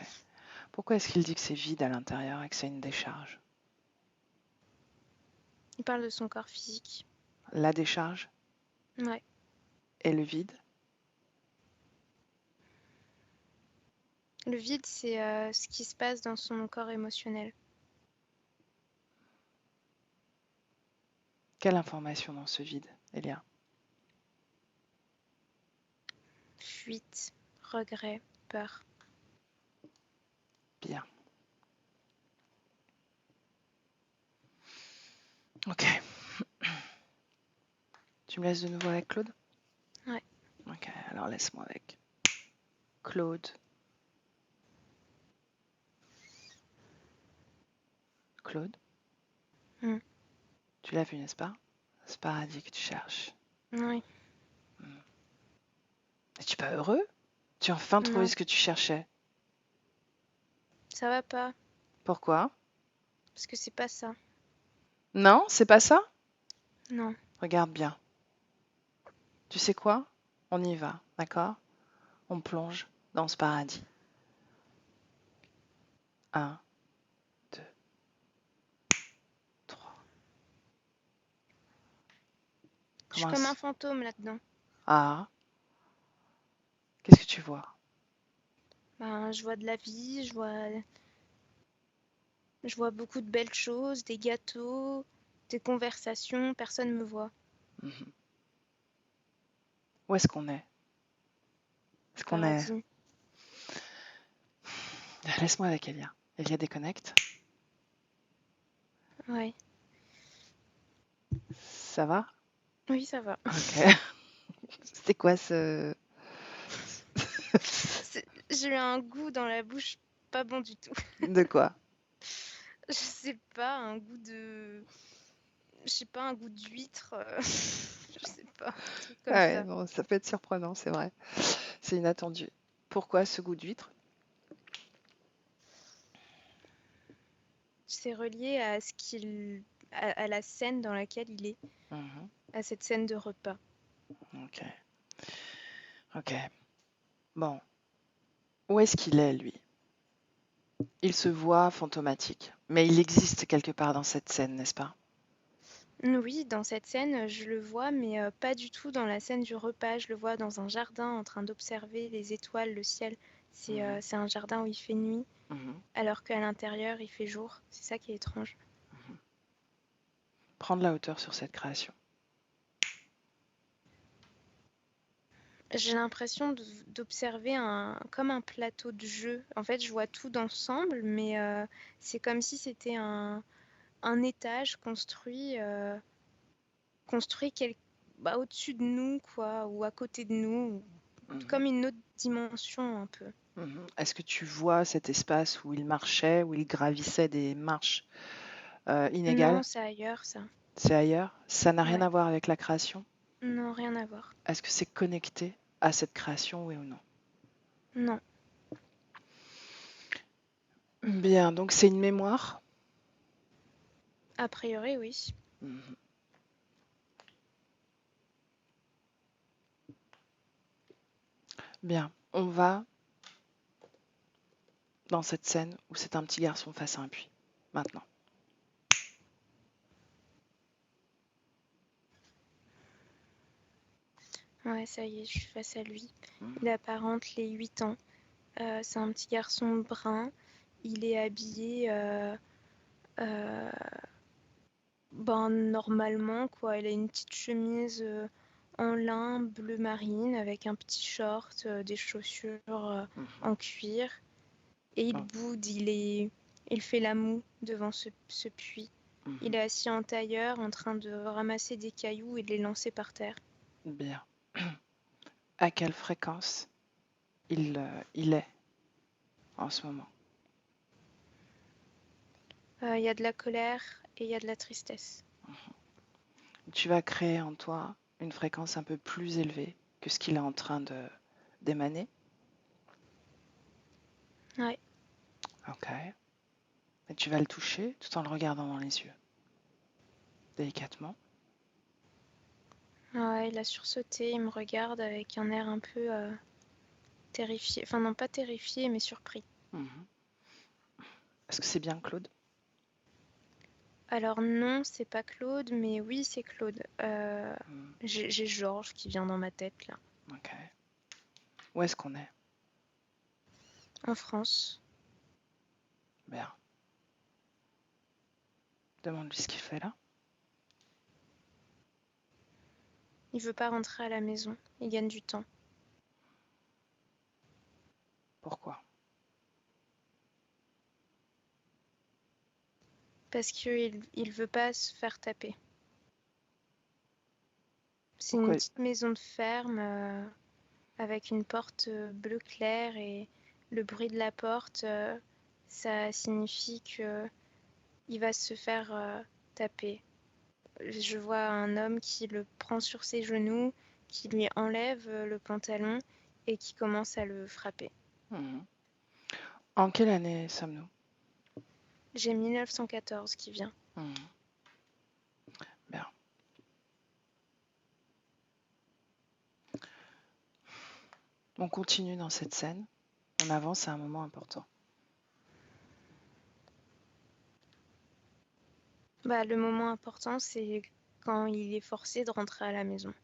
Pourquoi est-ce qu'il dit que c'est vide à l'intérieur et que c'est une décharge? Il parle de son corps physique. La décharge Ouais. et le vide? Le vide, c'est ce qui se passe dans son corps émotionnel. Quelle information dans ce vide, Elia? Fuite, regret, peur. Bien. Ok. Tu me laisses de nouveau avec Claude? Ouais. Ok, alors laisse-moi avec Claude. Claude, Mm. tu l'as vu, n'est-ce pas? Ce paradis que tu cherches. Oui. Es-tu pas heureux? Tu as enfin trouvé Non, ce que tu cherchais. ça va pas, Pourquoi? parce que c'est pas ça. Non, c'est pas ça? Non. Regarde bien. Tu sais quoi? On y va, d'accord? On plonge dans ce paradis. 1, 2, 3. Je suis Comment comme un ça? fantôme là-dedans. Ah, qu'est-ce que tu vois? Ben, je vois de la vie, je vois beaucoup de belles choses, des gâteaux, des conversations, personne me voit. Mhm. Où est-ce qu'on est? Est-ce qu'on est... Paradis. Laisse-moi avec Elia. Elia déconnecte. Ouais. Ça va? Oui, ça va. Ok. C'était quoi ce... J'ai eu un goût dans la bouche pas bon du tout. De quoi? Je sais pas, un goût de... Je sais pas, un goût d'huître. Je sais pas, un truc comme Ouais, ça. bon, ça peut être surprenant, c'est vrai. C'est inattendu. Pourquoi ce goût d'huître? C'est relié à ce qu'il... à la scène dans laquelle il est, Mhm. à cette scène de repas. Ok. Ok. Bon. Où est-ce qu'il est, lui? Il se voit fantomatique, mais il existe quelque part dans cette scène, n'est-ce pas? Oui, dans cette scène, je le vois, mais pas du tout dans la scène du repas. Je le vois dans un jardin en train d'observer les étoiles, le ciel. Mhm, C'est un jardin où il fait nuit, mhm, alors qu'à l'intérieur, il fait jour. C'est ça qui est étrange. mhm. Prends de la hauteur sur cette création. J'ai l'impression d'observer comme un plateau de jeu. En fait, je vois tout d'ensemble, mais c'est comme si c'était un étage construit au-dessus de nous, quoi, ou à côté de nous, Mhm, comme une autre dimension un peu. mhm. Est-ce que tu vois cet espace où il marchait, où il gravissait des marches inégales? Non, c'est ailleurs, ça. C'est ailleurs? Ça n'a rien Ouais. à voir avec la création? Non, rien à voir. Est-ce que c'est connecté à cette création, oui ou non? Non. Bien, donc c'est une mémoire. A priori, oui. Mhm. Bien, on va dans cette scène où c'est un petit garçon face à un puits. Maintenant. Ouais, ça y est, je suis face à lui. Mhm. Il apparente les 8 ans. C'est un petit garçon brun. Il est habillé euh, normalement, quoi. Il a une petite chemise en lin bleu marine avec un petit short, des chaussures Mhm. en cuir. Et il Oh, boude, il fait la moue devant ce puits. Il mhm. est assis en tailleur en train de ramasser des cailloux et de les lancer par terre. Bien. À quelle fréquence il est en ce moment? Il y a de la colère et il y a de la tristesse. Tu vas créer en toi une fréquence un peu plus élevée que ce qu'il est en train d'émaner. Ouais, Ok. Et tu vas le toucher tout en le regardant dans les yeux, délicatement. ouais, il a sursauté, il me regarde avec un air un peu terrifié. Enfin non, pas terrifié, mais surpris. Mhm. Est-ce que c'est bien Claude? Alors non, c'est pas Claude, mais oui, c'est Claude. Mhm. J'ai Georges qui vient dans ma tête là, Ok. Où est-ce qu'on est? en France. Bien. Demande-lui ce qu'il fait là. Il veut pas rentrer à la maison, il gagne du temps. Pourquoi? Parce qu'il veut pas se faire taper. C'est une Pourquoi? petite maison de ferme avec une porte bleu clair et le bruit de la porte, ça signifie que il va se faire taper. Je vois un homme qui le prend sur ses genoux, qui lui enlève le pantalon et qui commence à le frapper. Mhm. En quelle année sommes-nous? J'ai 1914 qui vient. Mhm. Bien. On continue dans cette scène. On avance à un moment important. Le moment important, c'est quand il est forcé de rentrer à la maison.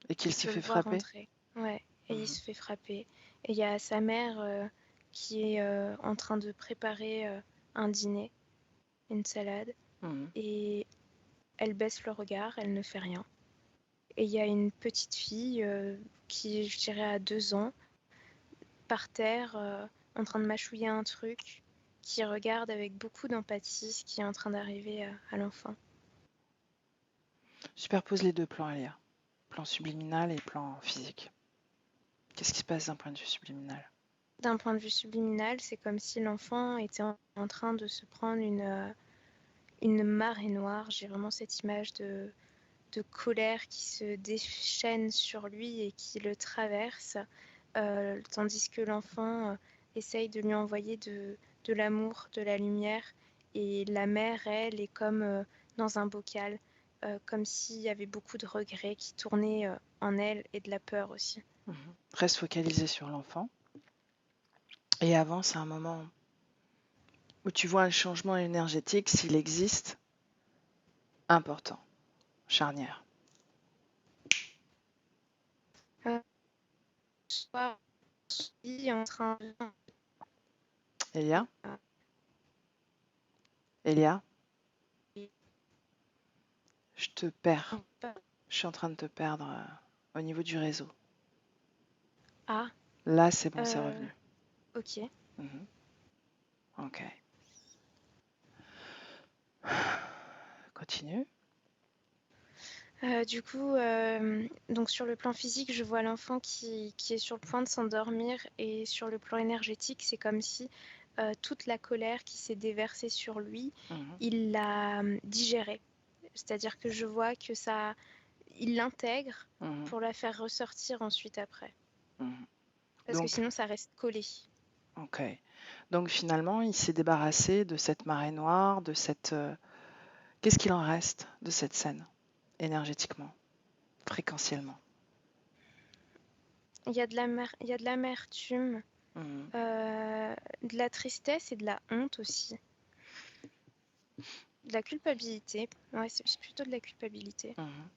Et qu'il Il se se le fait voit frapper? rentrer. Ouais, et il Mhm. se fait frapper. Et il y a sa mère qui est en train de préparer un dîner, une salade, Mhm. et elle baisse le regard, elle ne fait rien. Et il y a une petite fille qui, je dirais, a 2 ans, par terre, en train de mâchouiller un truc, qui regarde avec beaucoup d'empathie ce qui est en train d'arriver à l'enfant. Superpose les deux plans, Alia. Plan subliminal et plan physique. Qu'est-ce qui se passe d'un point de vue subliminal? D'un point de vue subliminal, c'est comme si l'enfant était en train de se prendre une marée noire. J'ai vraiment cette image de colère qui se déchaîne sur lui et qui le traverse, tandis que l'enfant essaye de lui envoyer de l'amour, de la lumière. Et la mère, elle, est comme dans un bocal, comme s'il y avait beaucoup de regrets qui tournaient en elle et de la peur aussi. Mhm. Reste focalisé sur l'enfant et avance à un moment où tu vois un changement énergétique, s'il existe, important, charnière. Euh, Soit je suis en train de... Elia? Elia? Je te perds. Je suis en train de te perdre au niveau du réseau. Ah, Là, c'est bon, c'est euh, revenu. ok. Mhm. Ok. Continue. Du coup, donc sur le plan physique, je vois l'enfant qui est sur le point de s'endormir et sur le plan énergétique, c'est comme si toute la colère qui s'est déversée sur lui, Mhm. il l'a digérée. C'est-à-dire que je vois que ça, il l'intègre Mhm. pour la faire ressortir ensuite après. Mhm. Parce que Donc, sinon, ça reste collé. ok. Donc finalement, il s'est débarrassé de cette marée noire, de cette... Qu'est-ce qu'il en reste de cette scène, énergétiquement, fréquentiellement? Il y a de l'amertume, Mhm. de la tristesse et de la honte aussi. De la culpabilité. Ouais, c'est plutôt de la culpabilité. Mhm.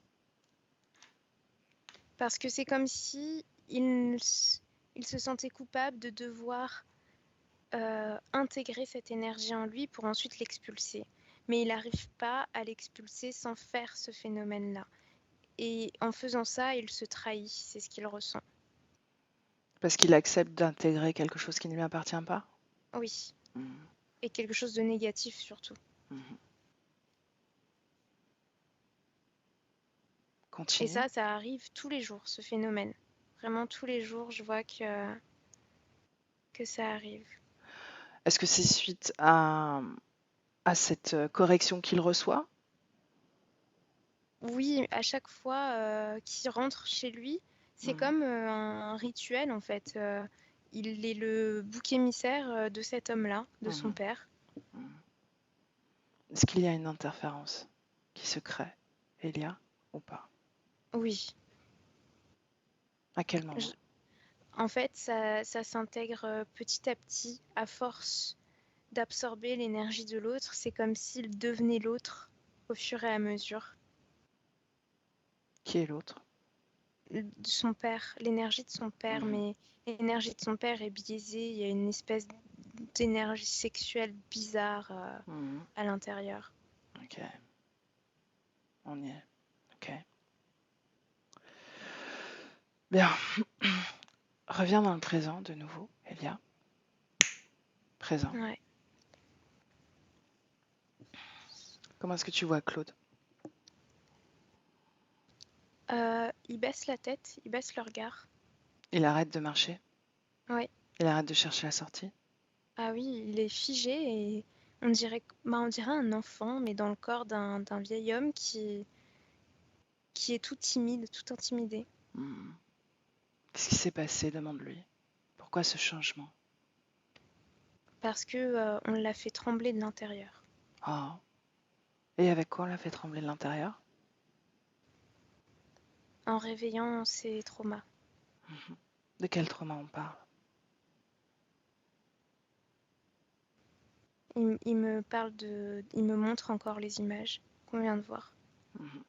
Parce que c'est comme si il se sentait coupable de devoir intégrer cette énergie en lui pour ensuite l'expulser. Mais il n'arrive pas à l'expulser sans faire ce phénomène-là. Et en faisant ça, il se trahit, c'est ce qu'il ressent. Parce qu'il accepte d'intégrer quelque chose qui ne lui appartient pas? Oui, Mhm. et quelque chose de négatif surtout. Mhm. Et Continue. ça arrive tous les jours, ce phénomène. Vraiment tous les jours, je vois que ça arrive. Est-ce que c'est suite à cette correction qu'il reçoit? Oui, à chaque fois qu'il rentre chez lui, c'est Mhm. comme un rituel en fait. Il est le bouc émissaire de cet homme-là, de son Mhm. père. Mhm. Est-ce qu'il y a une interférence qui se crée, Elia, ou pas? Oui. À quel moment? Je- En fait, ça s'intègre petit à petit, à force d'absorber l'énergie de l'autre. C'est comme s'il devenait l'autre au fur et à mesure. Qui est l'autre? De son père, l'énergie de son père, Mhm. mais l'énergie de son père est biaisée. Il y a une espèce d'énergie sexuelle bizarre Mhm. à l'intérieur. Ok, on y est. Ok. Bien. Reviens dans le présent de nouveau, Elia. Présent. Ouais. Comment est-ce que tu vois Claude? Il baisse la tête, il baisse le regard. Il arrête de marcher? Ouais. Il arrête de chercher la sortie? Ah oui, il est figé et on dirait un enfant, mais dans le corps d'un vieil homme qui est tout timide, tout intimidé. Mhm. Qu'est-ce qui s'est passé? Demande-lui. Pourquoi ce changement? Parce que on l'a fait trembler de l'intérieur. Oh. Et avec quoi on l'a fait trembler de l'intérieur? En réveillant ses traumas. Mhm. De quel trauma on parle? Il me montre encore les images qu'on vient de voir. Mhm.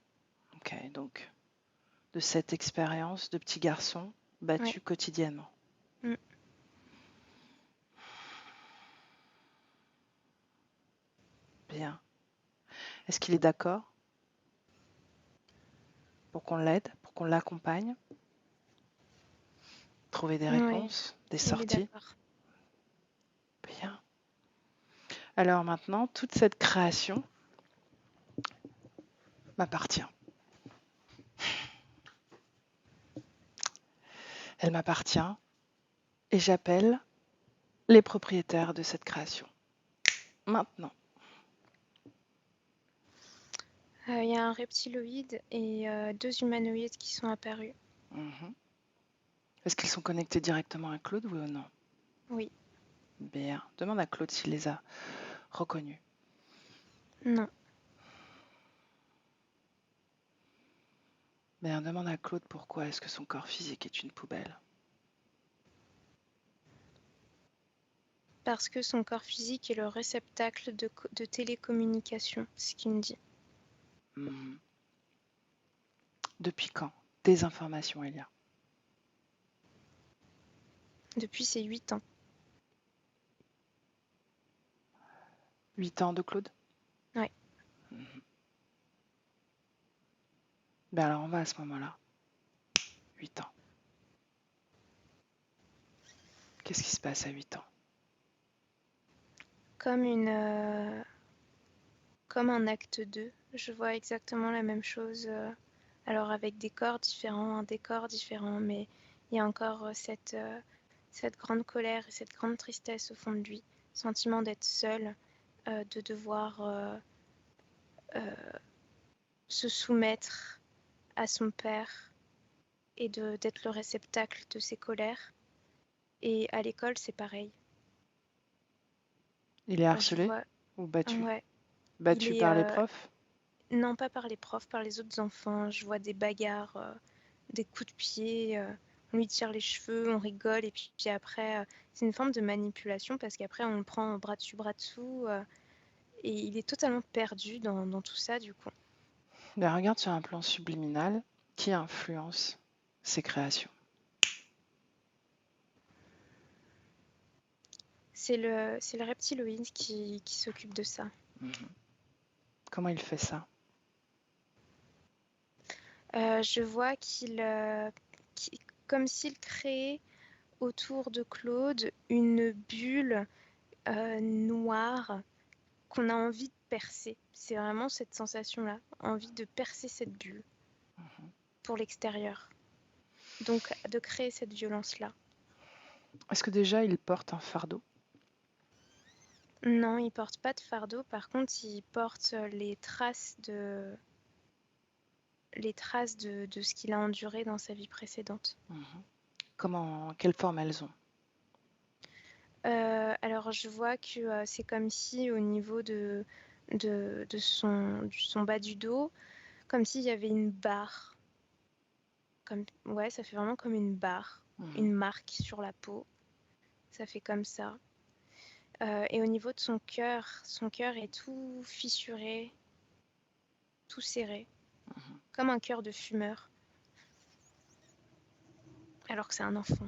Ok, donc de cette expérience de petit garçon Ouais. battu quotidiennement. Mm. Bien. Est-ce qu'il est d'accord pour qu'on l'aide, pour qu'on l'accompagne, trouver des Ouais, réponses, des il est sorties? d'accord. Bien. Alors maintenant, toute cette création m'appartient. Elle m'appartient et j'appelle les propriétaires de cette création. Maintenant. Il y a un reptiloïde et deux humanoïdes qui sont apparus. Mhm. Est-ce qu'ils sont connectés directement à Claude, oui ou non? Oui, Bien. Demande à Claude s'il les a reconnus. non, Bien. Demande à Claude pourquoi est-ce que son corps physique est une poubelle. Parce que son corps physique est le réceptacle de télécommunication, c'est ce qu'il me dit. Mhm. Depuis quand? Des informations, Elia. Depuis ses 8 ans. 8 ans de Claude? Ouais. Ben alors on va à ce moment-là. 8 ans. Qu'est-ce qui se passe à 8 ans? Comme un acte 2, je vois exactement la même chose. Alors avec des corps différents, un décor différent, mais il y a encore cette grande colère et cette grande tristesse au fond de lui. Sentiment d'être seul, de devoir se soumettre à son père et d'être le réceptacle de ses colères. Et à l'école, c'est pareil. Il est Je harcelé vois, ou battu? ouais, il Battu est par les profs? non pas par les profs, par les autres enfants. Je vois des bagarres, des coups de pied. On lui tire les cheveux, on rigole et puis après, c'est une forme de manipulation parce qu'après on le prend bras dessus, bras dessous. Et il est totalement perdu dans tout ça du coup. Ben regarde sur un plan subliminal qui influence ses créations. C'est le reptiloïde qui s'occupe de ça. Mhm. Comment il fait ça? Je vois comme s'il créait autour de Claude une bulle noire qu'on a envie de percer. C'est vraiment cette sensation-là, envie de percer cette bulle pour l'extérieur. Donc de créer cette violence-là. Est-ce que déjà il porte un fardeau? Non, il porte pas de fardeau. Par contre, il porte les traces de ce qu'il a enduré dans sa vie précédente. Quelle forme elles ont? Alors je vois que c'est comme si au niveau de son bas du dos, comme s'il y avait une barre. Ouais, ça fait vraiment comme une barre, une marque sur la peau. Ça fait comme ça. Et au niveau de son cœur est tout fissuré, tout serré, comme un cœur de fumeur, alors que c'est un enfant.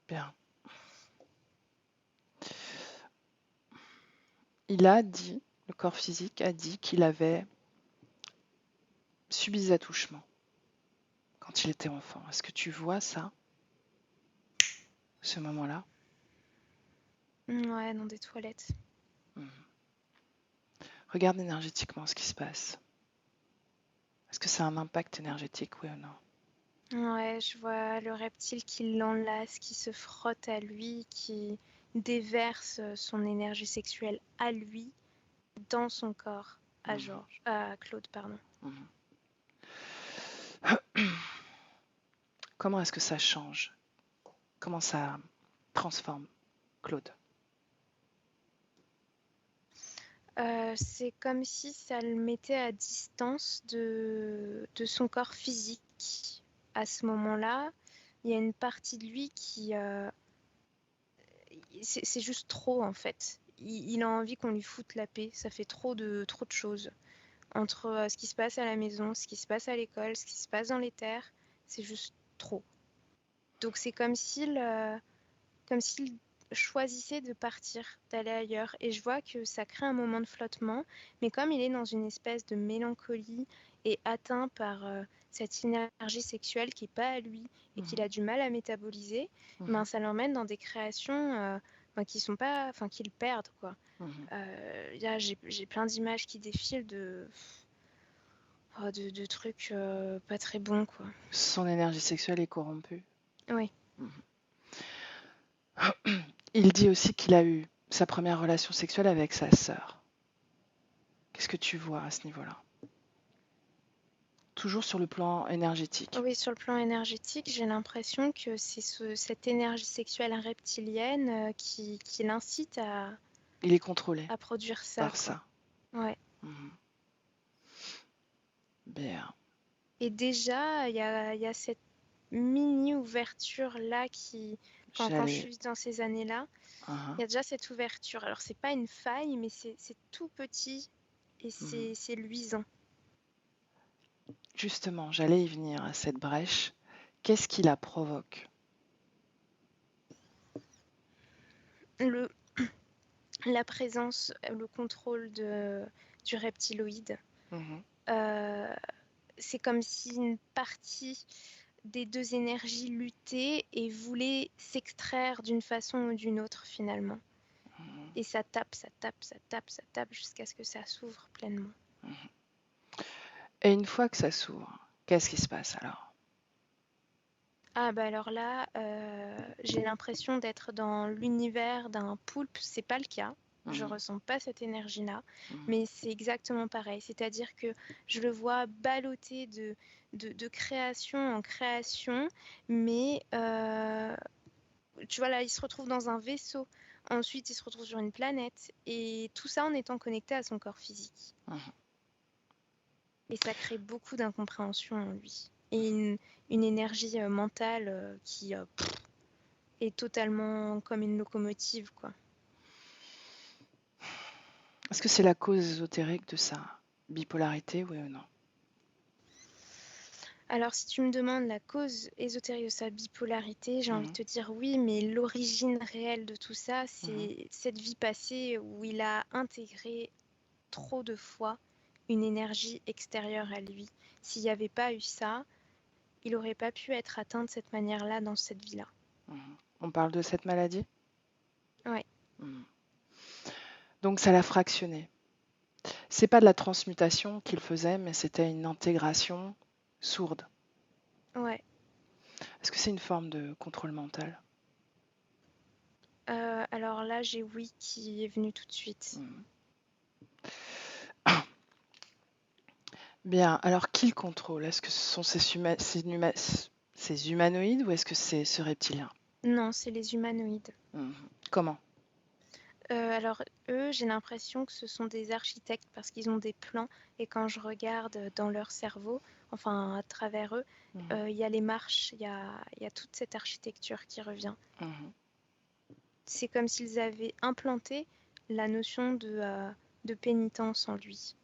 Bien. Il a dit, le corps physique a dit qu'il avait subi des attouchements quand il était enfant. Est-ce que tu vois ça, ce moment-là? Ouais, dans des toilettes. Regarde énergétiquement ce qui se passe. Est-ce que c'est un impact énergétique, oui ou non? Ouais, je vois le reptile qui l'enlace, qui se frotte à lui, qui déverse son énergie sexuelle à lui, dans son corps, à Claude, pardon. Comment est-ce que ça change? Comment ça transforme Claude? C'est comme si ça le mettait à distance de son corps physique. À ce moment-là, il y a une partie de lui qui... c'est juste trop en fait. Il a envie qu'on lui foute la paix. Ça fait trop de choses. Entre ce qui se passe à la maison, ce qui se passe à l'école, ce qui se passe dans les terres, c'est juste trop. Donc c'est comme s'il choisissait de partir, d'aller ailleurs. Et je vois que ça crée un moment de flottement, mais comme il est dans une espèce de mélancolie et atteint par cette énergie sexuelle qui n'est pas à lui et qu'il a du mal à métaboliser, ben, ça l'emmène dans des créations qui sont pas, qui le perdent, quoi. Là, j'ai plein d'images qui défilent de trucs pas très bons, quoi. Son énergie sexuelle est corrompue. Oui. Il dit aussi qu'il a eu sa première relation sexuelle avec sa sœur. Qu'est-ce que tu vois à ce niveau-là? Toujours sur le plan énergétique. Oui, sur le plan énergétique, j'ai l'impression que c'est cette énergie sexuelle reptilienne qui l'incite Il est contrôlé à produire ça, par quoi. ça. Ouais. Bien. Et déjà, il y a cette mini ouverture là quand je J'allais. suis dans ces années-là, Uhum, il y a déjà cette ouverture. Alors c'est pas une faille, mais c'est tout petit et mhm. c'est luisant. Justement, j'allais y venir à cette brèche. Qu'est-ce qui la provoque? Le, la présence, le contrôle du reptiloïde, Mhm, euh, c'est comme si une partie des deux énergies luttaient et voulaient s'extraire d'une façon ou d'une autre finalement. mhm, Et ça tape, ça tape, ça tape, ça tape jusqu'à ce que ça s'ouvre pleinement. mhm. Et une fois que ça s'ouvre, qu'est-ce qui se passe alors? Ah bah alors là, j'ai l'impression d'être dans l'univers d'un poulpe. C'est pas le cas. Je Mhm, ressens pas cette énergie-là, mhm, mais c'est exactement pareil. C'est-à-dire que je le vois balloter de création en création, mais tu vois là, il se retrouve dans un vaisseau. Ensuite, il se retrouve sur une planète, et tout ça en étant connecté à son corps physique. mhm. Et ça crée beaucoup d'incompréhension en lui. Et une énergie mentale qui est totalement comme une locomotive, quoi. Est-ce que c'est la cause ésotérique de sa bipolarité, oui ou non? Alors, si tu me demandes la cause ésotérique de sa bipolarité, j'ai envie de Mhm, te dire oui, mais l'origine réelle de tout ça, mhm. c'est cette vie passée où il a intégré trop de fois une énergie extérieure à lui. S'il n'y avait pas eu ça, il n'aurait pas pu être atteint de cette manière-là dans cette vie-là. Mhm. On parle de cette maladie? Ouais, Mhm. Donc ça l'a fractionné. C'est pas de la transmutation qu'il faisait, mais c'était une intégration sourde. ouais. Est-ce que c'est une forme de contrôle mental? Alors là, j'ai oui qui est venu tout de suite. Mhm. Bien, alors qui le contrôle? Est-ce que ce sont ces humanoïdes ou est-ce que c'est ce reptilien? Non, c'est les humanoïdes. Mhm. Comment? Alors eux, j'ai l'impression que ce sont des architectes parce qu'ils ont des plans, et quand je regarde dans leur cerveau, enfin à travers eux, Mhm. il y a les marches, il y a toute cette architecture qui revient. Mhm. C'est comme s'ils avaient implanté la notion de pénitence en lui.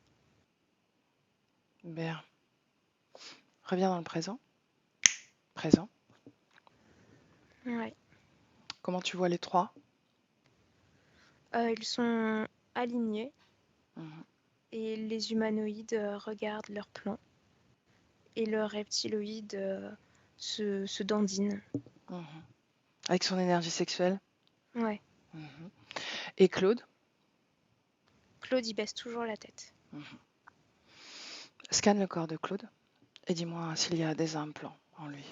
Bien. Reviens dans le présent. Présent. Ouais. Comment tu vois les trois? Ils sont alignés Mhm. et les humanoïdes regardent leurs plans et le reptiloïde se dandine. Mhm. Avec son énergie sexuelle? Ouais. Mhm. Et Claude? Claude, il baisse toujours la tête. Mhm. Scanne le corps de Claude et dis-moi s'il y a des implants en lui.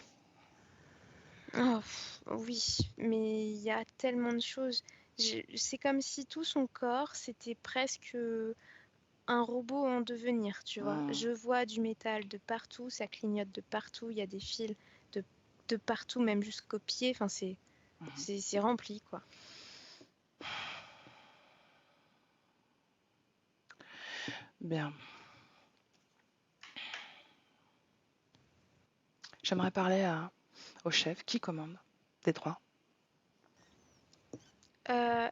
Oh, oui, mais il y a tellement de choses. C'est comme si tout son corps, c'était presque un robot en devenir, tu vois. Mhm. Je vois du métal de partout, ça clignote de partout, il y a des fils de, de partout, même jusqu'aux pieds. Enfin, Mhm. c'est rempli, quoi. Bien. J'aimerais parler au chef qui commande des trois.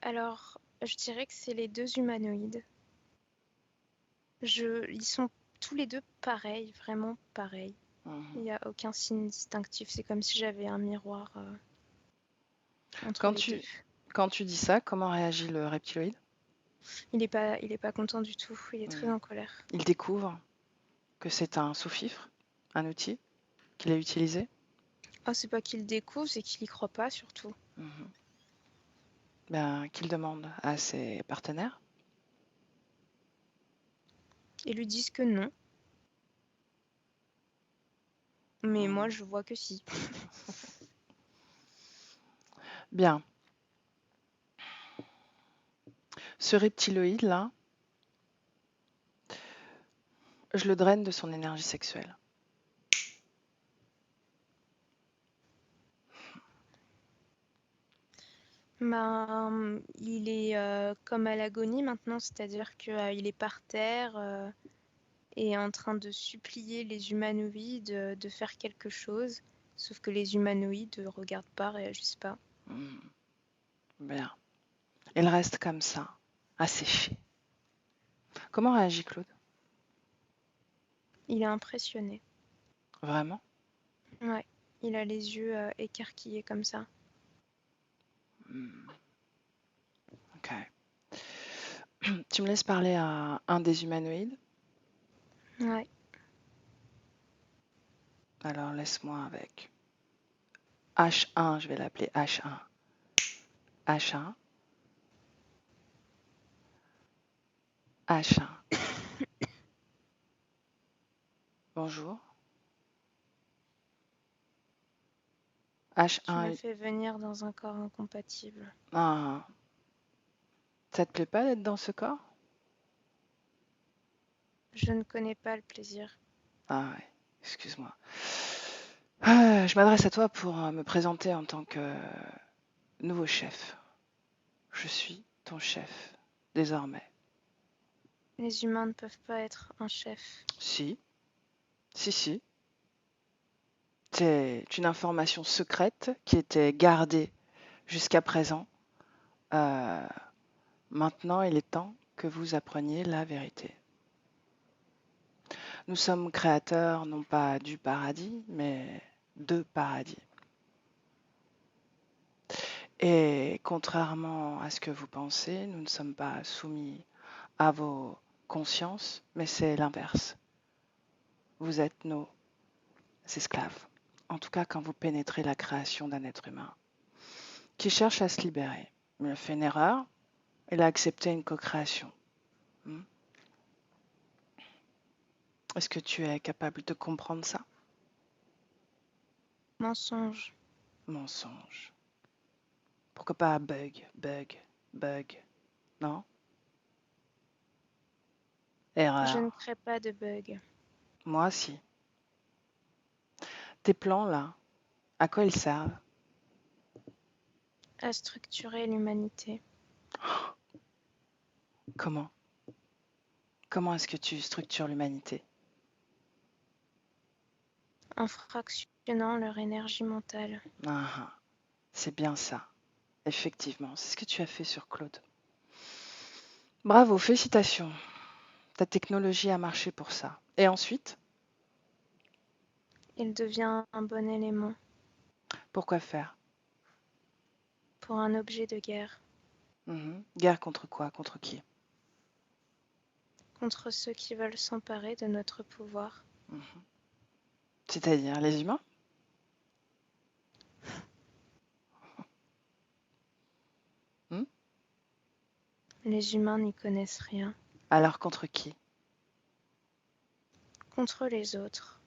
Alors, je dirais que c'est les deux humanoïdes. Ils sont tous les deux pareils, vraiment pareils. Il Mhm. n'y a aucun signe distinctif. C'est comme si j'avais un miroir entre Quand les deux. tu, quand tu dis ça, comment réagit le reptiloïde? Il est pas content du tout. Il est très Mhm. en colère. Il découvre que c'est un sous-fifre, un outil qu'il a utilisé. Ah, c'est pas qu'il découvre, c'est qu'il y croit pas surtout. Mhm. Ben, qu'il demande à ses partenaires. Ils lui disent que non, mais moi Mhm. je vois que si. Bien. Ce reptiloïde-là, je le draine de son énergie sexuelle. Ben, il est comme à l'agonie maintenant, c'est-à-dire qu'il est par terre et en train de supplier les humanoïdes de faire quelque chose, Sauf que les humanoïdes regardent pas, réagissent pas. Bien. Il reste comme ça, asséché. Comment réagit Claude? Il est impressionné. Vraiment? Ouais. Il a les yeux écarquillés comme ça. Ok. Tu me laisses parler à un des humanoïdes? Ouais. Alors laisse-moi avec H1, je vais l'appeler H1. H1. H1. Bonjour. Tu me H1. fais venir dans un corps incompatible. Ah, ça te plaît pas d'être dans ce corps? Je ne connais pas le plaisir. Ah ouais, excuse-moi. Je m'adresse à toi pour me présenter en tant que nouveau chef. Je suis ton chef, désormais. Les humains ne peuvent pas être un chef. Si, si. C'est une information secrète qui était gardée jusqu'à présent. Euh, Maintenant, il est temps que vous appreniez la vérité. Nous sommes créateurs non pas du paradis, mais de paradis. Et contrairement à ce que vous pensez, nous ne sommes pas soumis à vos consciences, mais c'est l'inverse. Vous êtes nos esclaves. En tout cas, quand vous pénétrez la création d'un être humain qui cherche à se libérer. Il a fait une erreur, il a accepté une co-création. Est-ce que tu es capable de comprendre ça? Mensonge. Mensonge. Pourquoi pas bug? Non? Je ne Erreur. crée pas de bugs. Moi, si. Tes plans, là, à quoi ils servent? À structurer l'humanité. Comment? Comment est-ce que tu structures l'humanité? En fractionnant leur énergie mentale. Ah, c'est bien ça. Effectivement, c'est ce que tu as fait sur Claude. Bravo, félicitations. Ta technologie a marché pour ça. Et ensuite, Il devient un bon élément pourquoi faire? pour un objet de guerre. Guerre contre quoi? Contre qui? Contre ceux qui veulent s'emparer de notre pouvoir. C'est-à-dire les humains? Hmm? Les humains n'y connaissent rien. Alors contre qui? Contre les autres.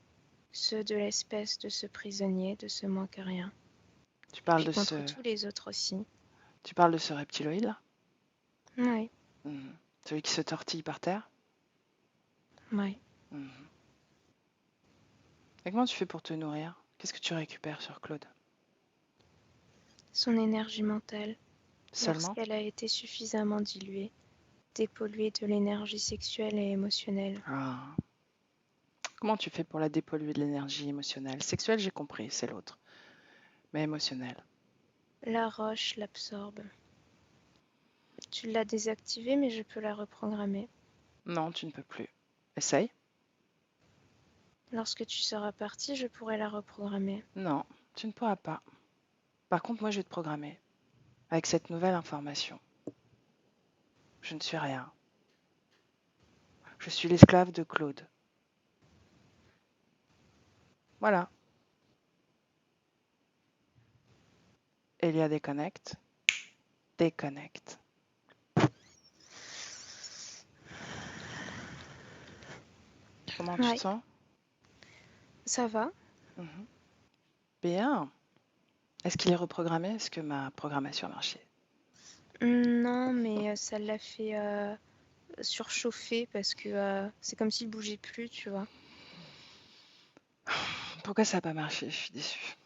Ceux de l'espèce de ce prisonnier, de ce moins que rien. Tu parles Puis de contre ce, tous les autres aussi. tu parles de ce reptiloïde-là? Oui, Celui qui se tortille par terre? oui. Et comment tu fais pour te nourrir? Qu'est-ce que tu récupères sur Claude? Son énergie mentale, Seulement? lorsqu'elle a été suffisamment diluée, dépolluée de l'énergie sexuelle et émotionnelle. Ah. Comment tu fais pour la dépolluer de l'énergie émotionnelle? Sexuelle, j'ai compris, c'est l'autre. Mais émotionnelle. La roche l'absorbe. Tu l'as désactivée, mais je peux la reprogrammer. Non, tu ne peux plus. Essaye. Lorsque tu seras parti, je pourrai la reprogrammer. Non, tu ne pourras pas. Par contre, moi, je vais te programmer. Avec cette nouvelle information. Je ne suis rien. Je suis l'esclave de Claude. Voilà. Elia déconnecte. Déconnecte. Comment tu Ouais, te sens? ça va. Bien. Est-ce qu'il est reprogrammé? Est-ce que ma programmation a marché? Non, mais ça l'a fait surchauffer parce que c'est comme s'il bougeait plus, tu vois. Pourquoi ça n'a pas marché? Je suis déçue.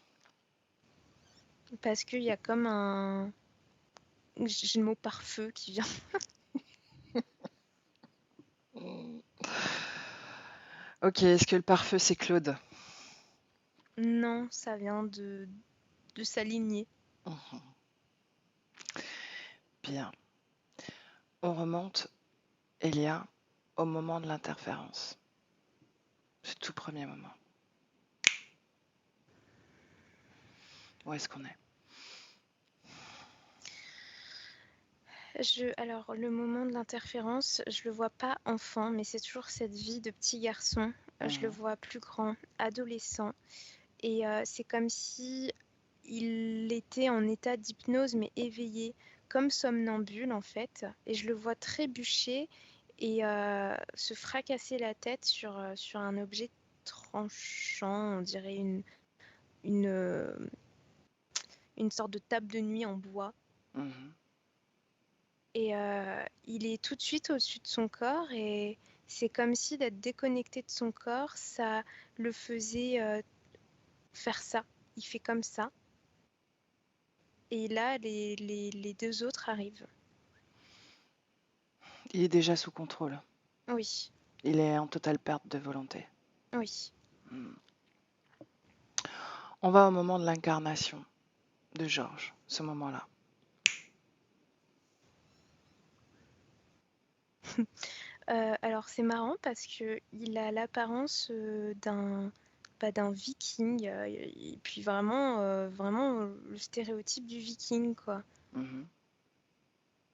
Parce qu'il y a comme un... J'ai le mot pare-feu qui vient. Ok, est-ce que le pare-feu c'est Claude? Non, ça vient de s'aligner. Mhm. Bien. On remonte, Elia, au moment de l'interférence. Ce tout premier moment. Où est-ce qu'on est? Alors, le moment de l'interférence, je le vois pas enfant, mais c'est toujours cette vie de petit garçon. Je le Mhm. vois plus grand, adolescent. Et c'est comme si il était en état d'hypnose, mais éveillé, comme somnambule en fait. Et je le vois trébucher et se fracasser la tête sur un objet tranchant, on dirait une, euh, une sorte de table de nuit en bois. Mhm. Et il est tout de suite au-dessus de son corps et c'est comme si d'être déconnecté de son corps, ça le faisait faire ça. Il fait comme ça. Et là, les deux autres arrivent. Il est déjà sous contrôle. Oui, Il est en totale perte de volonté. oui. Mhm. On va au moment de l'incarnation de Georges, ce moment-là. Alors c'est marrant parce que il a l'apparence d'un viking et puis vraiment le stéréotype du viking quoi. Mhm.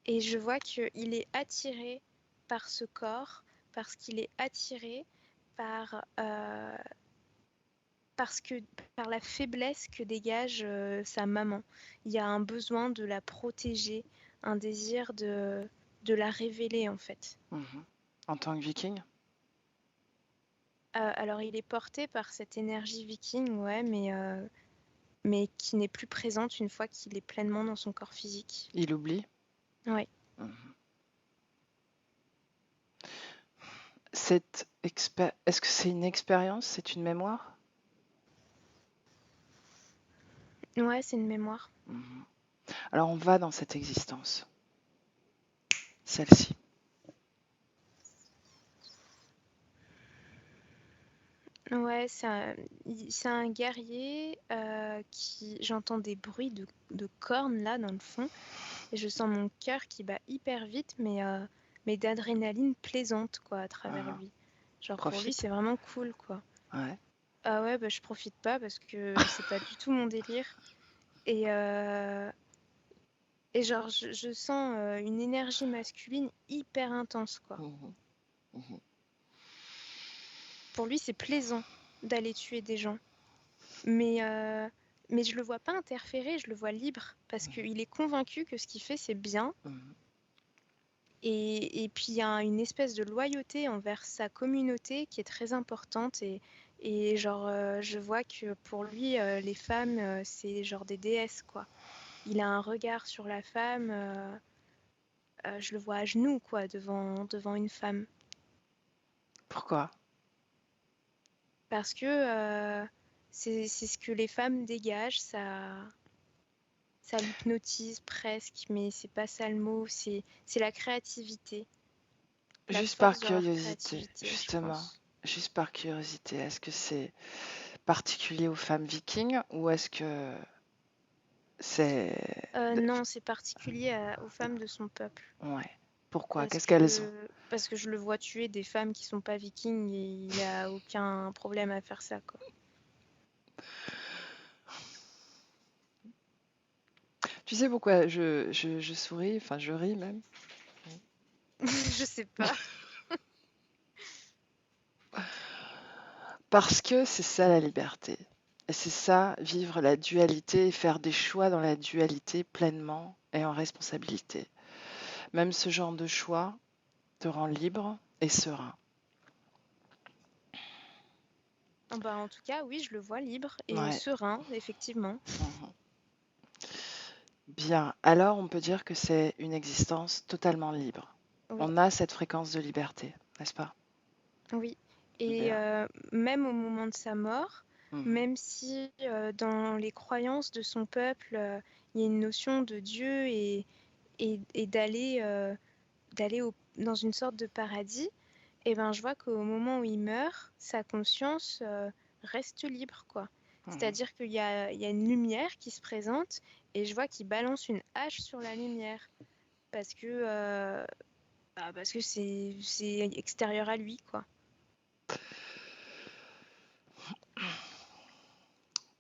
Et je vois qu'il est attiré par ce corps parce qu'il est attiré par parce que par la faiblesse que dégage sa maman. Il y a un besoin de la protéger, un désir de la révéler en fait. Mhm. En tant que viking? Alors il est porté par cette énergie viking, ouais, mais qui n'est plus présente une fois qu'il est pleinement dans son corps physique. Il oublie? Ouais. Mhm. Est-ce que c'est une expérience? C'est une mémoire? Ouais, c'est une mémoire. Mhm. Alors on va dans cette existence, celle-ci. Ouais, c'est un guerrier qui. J'entends des bruits de cornes là dans le fond et je sens mon cœur qui bat hyper vite, mais d'adrénaline plaisante quoi à travers Ah, lui. Genre pour lui, profite. c'est vraiment cool quoi. Ouais. Ah ouais, bah je profite pas parce que c'est pas du tout mon délire. Et, et genre, je sens une énergie masculine hyper intense quoi. Mhm. Mhm. Pour lui, c'est plaisant d'aller tuer des gens. Mais je le vois pas interférer, je le vois libre parce qu'il est convaincu que ce qu'il fait, c'est bien. Mhm. Et puis, il y a une espèce de loyauté envers sa communauté qui est très importante. Et genre, je vois que pour lui, les femmes, c'est genre des déesses, quoi. Il a un regard sur la femme, je le vois à genoux, quoi, devant une femme. Pourquoi? Parce que c'est ce que les femmes dégagent, ça l'hypnotise presque, mais c'est pas ça le mot, c'est la créativité, la Juste par force de leur curiosité, créativité, je justement. pense. Juste par curiosité, est-ce que c'est particulier aux femmes vikings ou est-ce que c'est... Non, c'est particulier aux femmes de son peuple, Ouais. Pourquoi? parce Qu'est-ce qu'elles ont? que, parce que je le vois tuer des femmes qui sont pas vikings et il a aucun problème à faire ça, quoi. Tu sais pourquoi je souris, enfin je ris même? Je sais pas. Parce que c'est ça la liberté. Et c'est ça, vivre la dualité et faire des choix dans la dualité pleinement et en responsabilité. Même ce genre de choix te rend libre et serein. Bah, en tout cas, oui, je le vois libre et Ouais. serein, effectivement. Mhm. Bien. Alors on peut dire que c'est une existence totalement libre. Oui, On a cette fréquence de liberté, n'est-ce pas? oui. Et Bien. même au moment de sa mort, Mhm. même si dans les croyances de son peuple, il y a une notion de Dieu et d'aller dans une sorte de paradis, et ben je vois qu'au moment où il meurt, sa conscience reste libre, quoi. Mhm. C'est-à-dire qu'il y a une lumière qui se présente et je vois qu'il balance une hache sur la lumière parce que, parce que c'est extérieur à lui, quoi.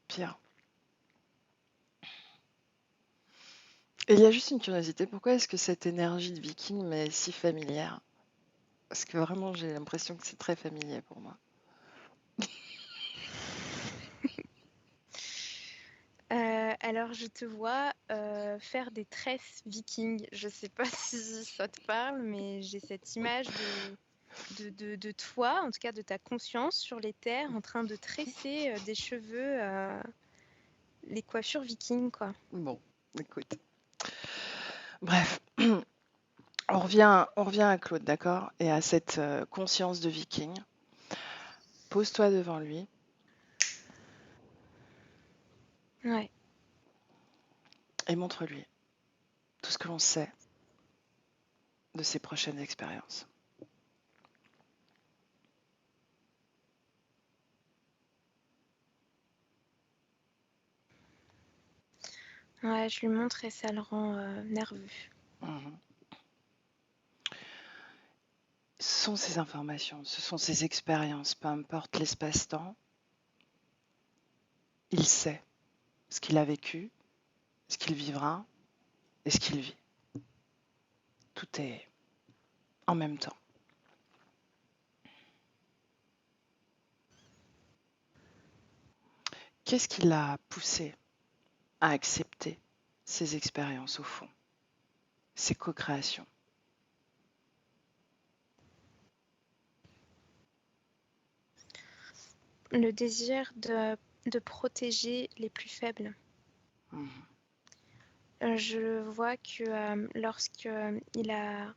Pierre. Et il y a juste une curiosité, pourquoi est-ce que cette énergie de viking m'est si familière? Parce que vraiment, j'ai l'impression que c'est très familier pour moi. Alors, je te vois faire des tresses vikings. Je sais pas si ça te parle, mais j'ai cette image de toi, en tout cas de ta conscience sur les terres, en train de tresser des cheveux, les coiffures vikings, quoi. Bon, écoute. Bref, on revient à Claude, d'accord? Et à cette conscience de viking. Pose-toi devant lui Ouais. et montre-lui tout ce que l'on sait de ses prochaines expériences. Ouais, je lui montre et ça le rend nerveux. Mhm. Ce sont ces informations, ce sont ces expériences, peu importe l'espace-temps. Il sait ce qu'il a vécu, ce qu'il vivra et ce qu'il vit. Tout est en même temps. Qu'est-ce qui l'a poussé à accepter ces expériences au fond, ces co-créations? Le désir de protéger les plus faibles. Mhm. Je vois que lorsqu'il a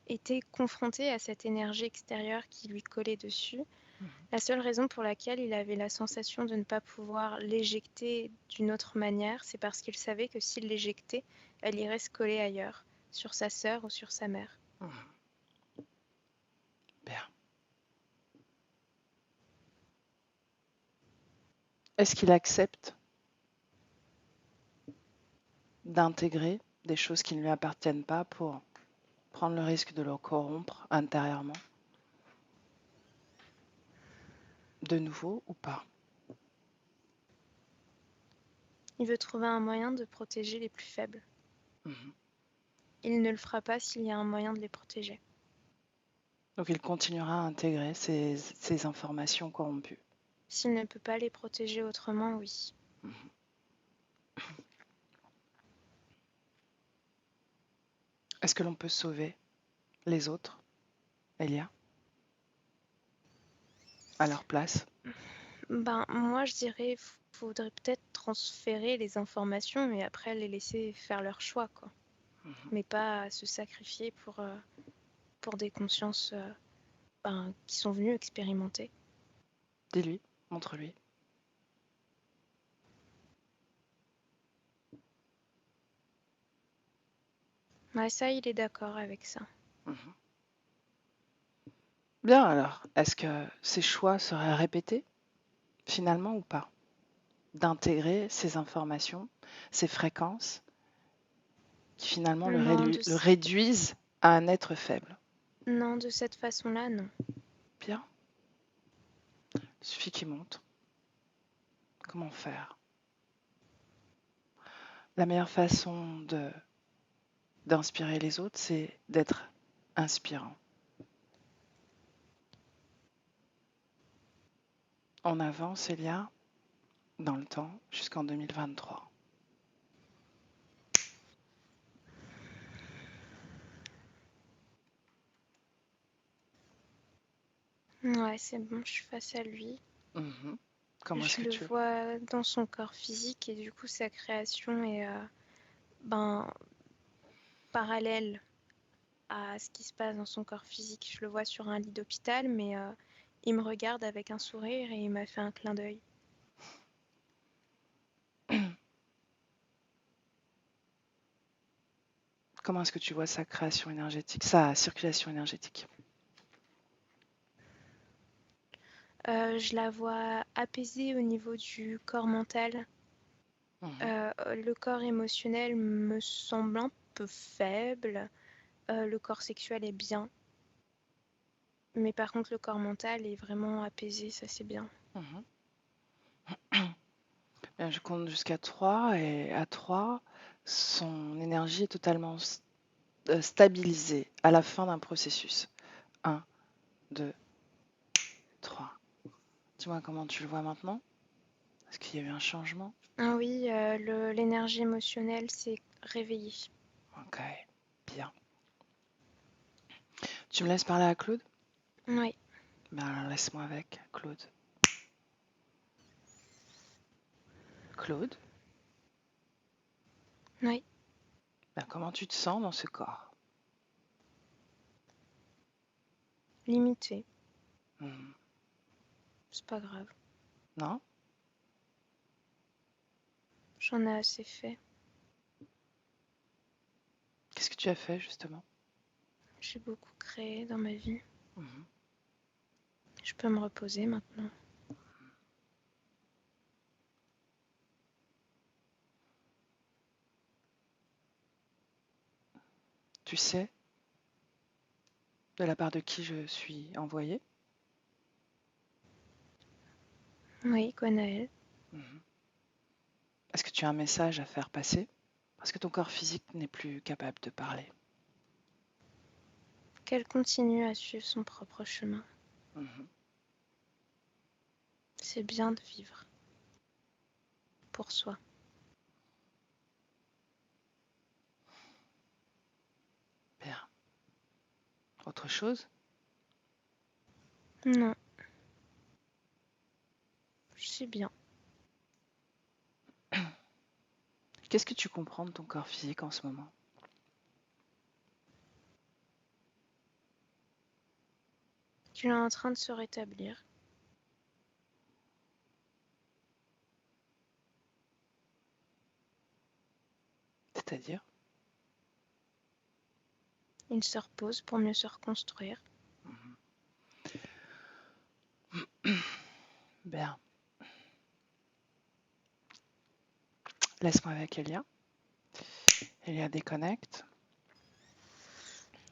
été confronté à cette énergie extérieure qui lui collait dessus, Mhm. la seule raison pour laquelle il avait la sensation de ne pas pouvoir l'éjecter d'une autre manière, c'est parce qu'il savait que s'il l'éjectait, elle irait se coller ailleurs, sur sa sœur ou sur sa mère. Mhm. Bien. Est-ce qu'il accepte d'intégrer des choses qui ne lui appartiennent pas pour prendre le risque de le corrompre intérieurement, de nouveau ou pas? Il veut trouver un moyen de protéger les plus faibles. Mhm. Il ne le fera pas s'il y a un moyen de les protéger. Donc il continuera à intégrer ces informations corrompues. S'il ne peut pas les protéger autrement, oui. Mhm. Est-ce que l'on peut sauver les autres, Elia, à leur place? Ben, moi, je dirais faudrait peut-être transférer les informations et après les laisser faire leur choix, quoi. Mhm. Mais pas se sacrifier pour des consciences qui sont venues expérimenter. Dis-lui, montre-lui. Ouais, ça, il est d'accord avec ça. Mhm. Bien alors, est-ce que ces choix seraient répétés finalement ou pas? D'intégrer ces informations, ces fréquences qui finalement Non, le réduisent à un être faible. non, de cette façon-là, non. Bien, il suffit qu'il monte. Comment faire? La meilleure façon d'inspirer les autres, c'est d'être inspirant. On avance, Elia, dans le temps jusqu'en 2023. Ouais, c'est bon, je suis face à lui. Mhm. Comment est-ce Je que le tu... vois dans son corps physique et du coup, sa création est ben, parallèle à ce qui se passe dans son corps physique. Je le vois sur un lit d'hôpital, mais il me regarde avec un sourire et il m'a fait un clin d'œil. Comment est-ce que tu vois sa création énergétique, sa circulation énergétique? Je la vois apaisée au niveau du corps mental. Mhm. Le corps émotionnel me semble un peu faible. Le corps sexuel est bien. Mais par contre, le corps mental est vraiment apaisé, ça c'est bien. Mhm. Bien, je compte jusqu'à 3 et à 3, son énergie est totalement stabilisée à la fin d'un processus. 1, 2, 3. Dis-moi comment tu le vois maintenant? Est-ce qu'il y a eu un changement? Ah oui, l'énergie émotionnelle s'est réveillée. Ok, bien. Tu me laisses parler à Claude? Oui, Ben alors laisse-moi avec, Claude. Claude, oui, ben comment tu te sens dans ce corps? limité, Hmm. c'est pas grave. Non? J'en ai assez fait. Qu'est-ce que tu as fait justement? J'ai beaucoup créé dans ma vie. Mhm. Je peux me reposer maintenant. Tu sais de la part de qui je suis envoyée? Oui, Gwenaël. Mhm. Est-ce que tu as un message à faire passer? Parce que ton corps physique n'est plus capable de parler. Qu'elle continue à suivre son propre chemin. Mhm. C'est bien de vivre pour soi. Bien. Autre chose? Non, je suis bien. Qu'est-ce que tu comprends de ton corps physique en ce moment? Tu es en train de se rétablir. C'est-à-dire? Il se repose pour mieux se reconstruire. Mhm. Bien. Laisse-moi avec Elia. Elia déconnecte.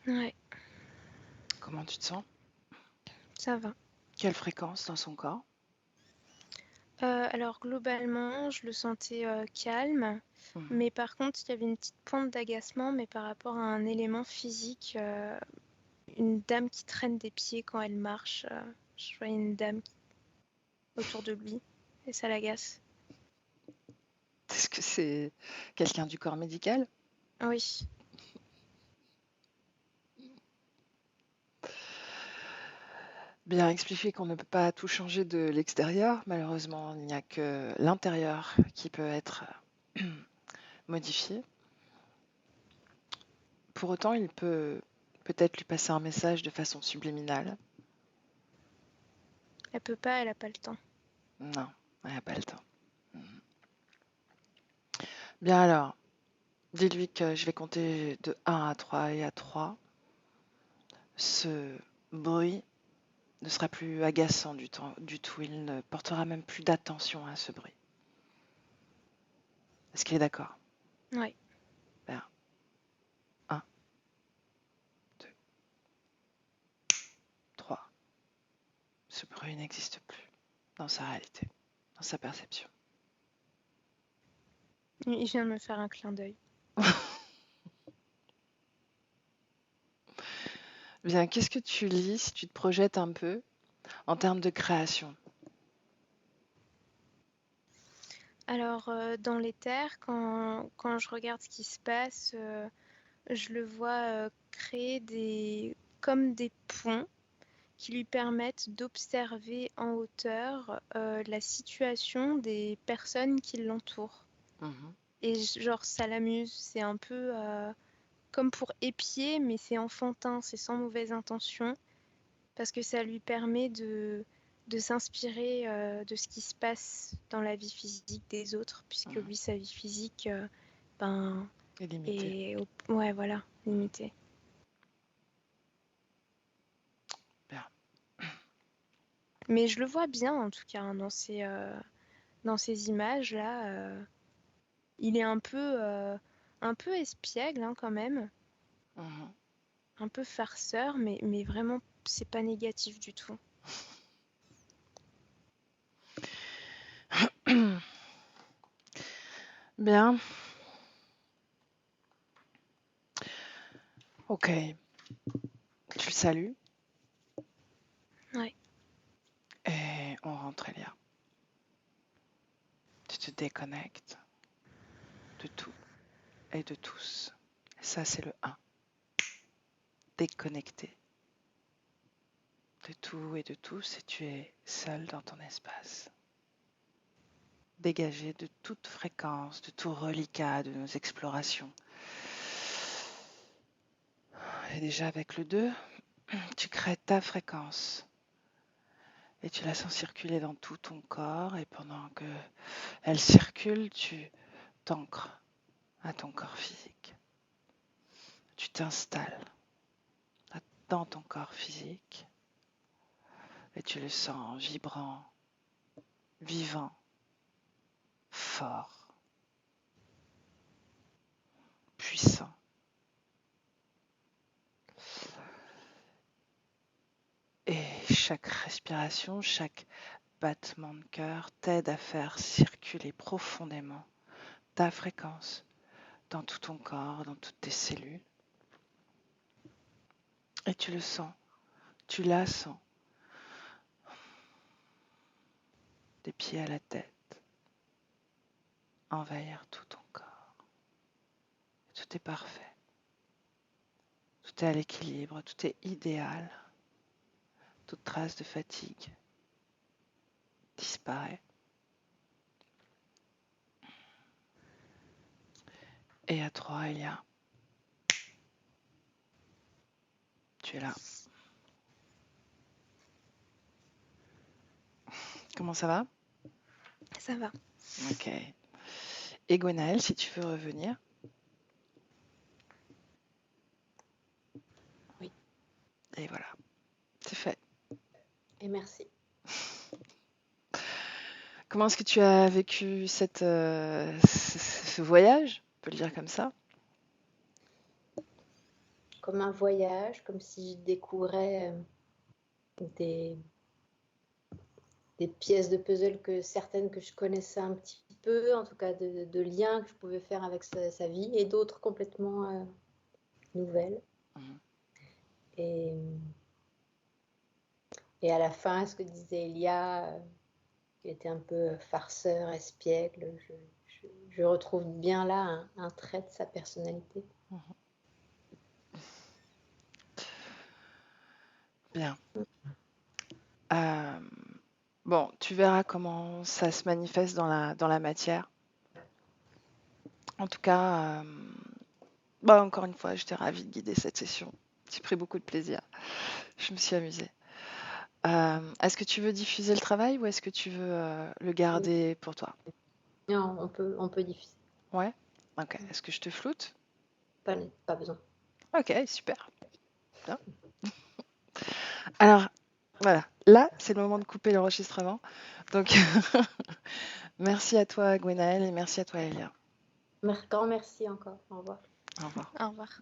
Ouais, Comment tu te sens? ça va. Quelle fréquence dans son corps? Alors globalement, je le sentais calme, Mhm. mais par contre, il y avait une petite pointe d'agacement, mais par rapport à un élément physique, une dame qui traîne des pieds quand elle marche. Je voyais une dame autour de lui, et ça l'agace. Est-ce que c'est quelqu'un du corps médical? Oui, Bien expliquer qu'on ne peut pas tout changer de l'extérieur. Malheureusement, il n'y a que l'intérieur qui peut être modifié. Pour autant, il peut peut-être lui passer un message de façon subliminale. elle peut pas, elle a pas le temps. Non, il n'y a pas le temps. Mhm. Bien alors, dis-lui que je vais compter de 1 à 3 et à 3, ce bruit ne sera plus agaçant du tout. Il ne portera même plus d'attention à ce bruit. Est-ce qu'il est d'accord? Oui, Bien. 1, 2, 3. Ce bruit n'existe plus dans sa réalité, dans sa perception. il vient de me faire un clin d'œil. Bien, qu'est-ce que tu lis si tu te projettes un peu en termes de création? Alors, dans les terres, quand je regarde ce qui se passe, je le vois créer comme des ponts qui lui permettent d'observer en hauteur la situation des personnes qui l'entourent. Mhm. Et genre, ça l'amuse, c'est un peu comme pour épier, mais c'est enfantin, c'est sans mauvaise intention, parce que ça lui permet de s'inspirer de ce qui se passe dans la vie physique des autres, puisque Mhm. lui, sa vie physique, ben, Et limité. est, ouais, voilà, limitée. Bien. Mais je le vois bien, en tout cas, hein, dans ces images-là. Il est un peu espiègle, hein, quand même, Mhm. un peu farceur, mais vraiment, c'est pas négatif du tout. Bien, ok. Tu le salues Ouais. et on rentre, Elia. Tu te déconnectes de tout et de tous. Et ça, c'est le 1. Déconnecté de tout et de tous et tu es seul dans ton espace. Dégagé de toute fréquence, de tout reliquat de nos explorations. Et déjà avec le 2, tu crées ta fréquence et tu la sens circuler dans tout ton corps et pendant que elle circule, tu t'ancres à ton corps physique. Tu t'installes dans ton corps physique et tu le sens vibrant, vivant, fort, puissant. Et chaque respiration, chaque battement de cœur t'aide à faire circuler profondément ta fréquence dans tout ton corps, dans toutes tes cellules. Et tu le sens, tu la sens, des pieds à la tête, envahir tout ton corps. Tout est parfait, tout est à l'équilibre, tout est idéal. Toute trace de fatigue disparaît. Et à 3, il y a, tu es là. Comment ça va? Ça va. Ok. Et Gwenaëlle, si tu veux revenir. Oui. Et voilà, c'est fait. Et merci. Comment est-ce que tu as vécu ce voyage? On peut le dire comme ça. Comme un voyage, comme si je découvrais des, des pièces de puzzle certaines que je connaissais un petit peu, en tout cas de liens que je pouvais faire avec sa vie, et d'autres complètement nouvelles. Mhm. Et, et à la fin, ce que disait Elia, qui était un peu farceur, espiègle, je retrouve bien là un trait de sa personnalité. Bien. Bon, tu verras comment ça se manifeste dans la matière. En tout cas, encore une fois, j'étais ravie de guider cette session. J'ai pris beaucoup de plaisir. Je me suis amusée. Est-ce que tu veux diffuser le travail ou est-ce que tu veux le garder pour toi? Non, on peut diffuser. Ouais? Ok. Est-ce que je te floute? Pas besoin. Ok, super. Bien. Alors, voilà. Là, c'est le moment de couper l'enregistrement. Donc, merci à toi, Gwenaëlle, et merci à toi, Elia. Grand merci encore. Au revoir. Au revoir. Au revoir.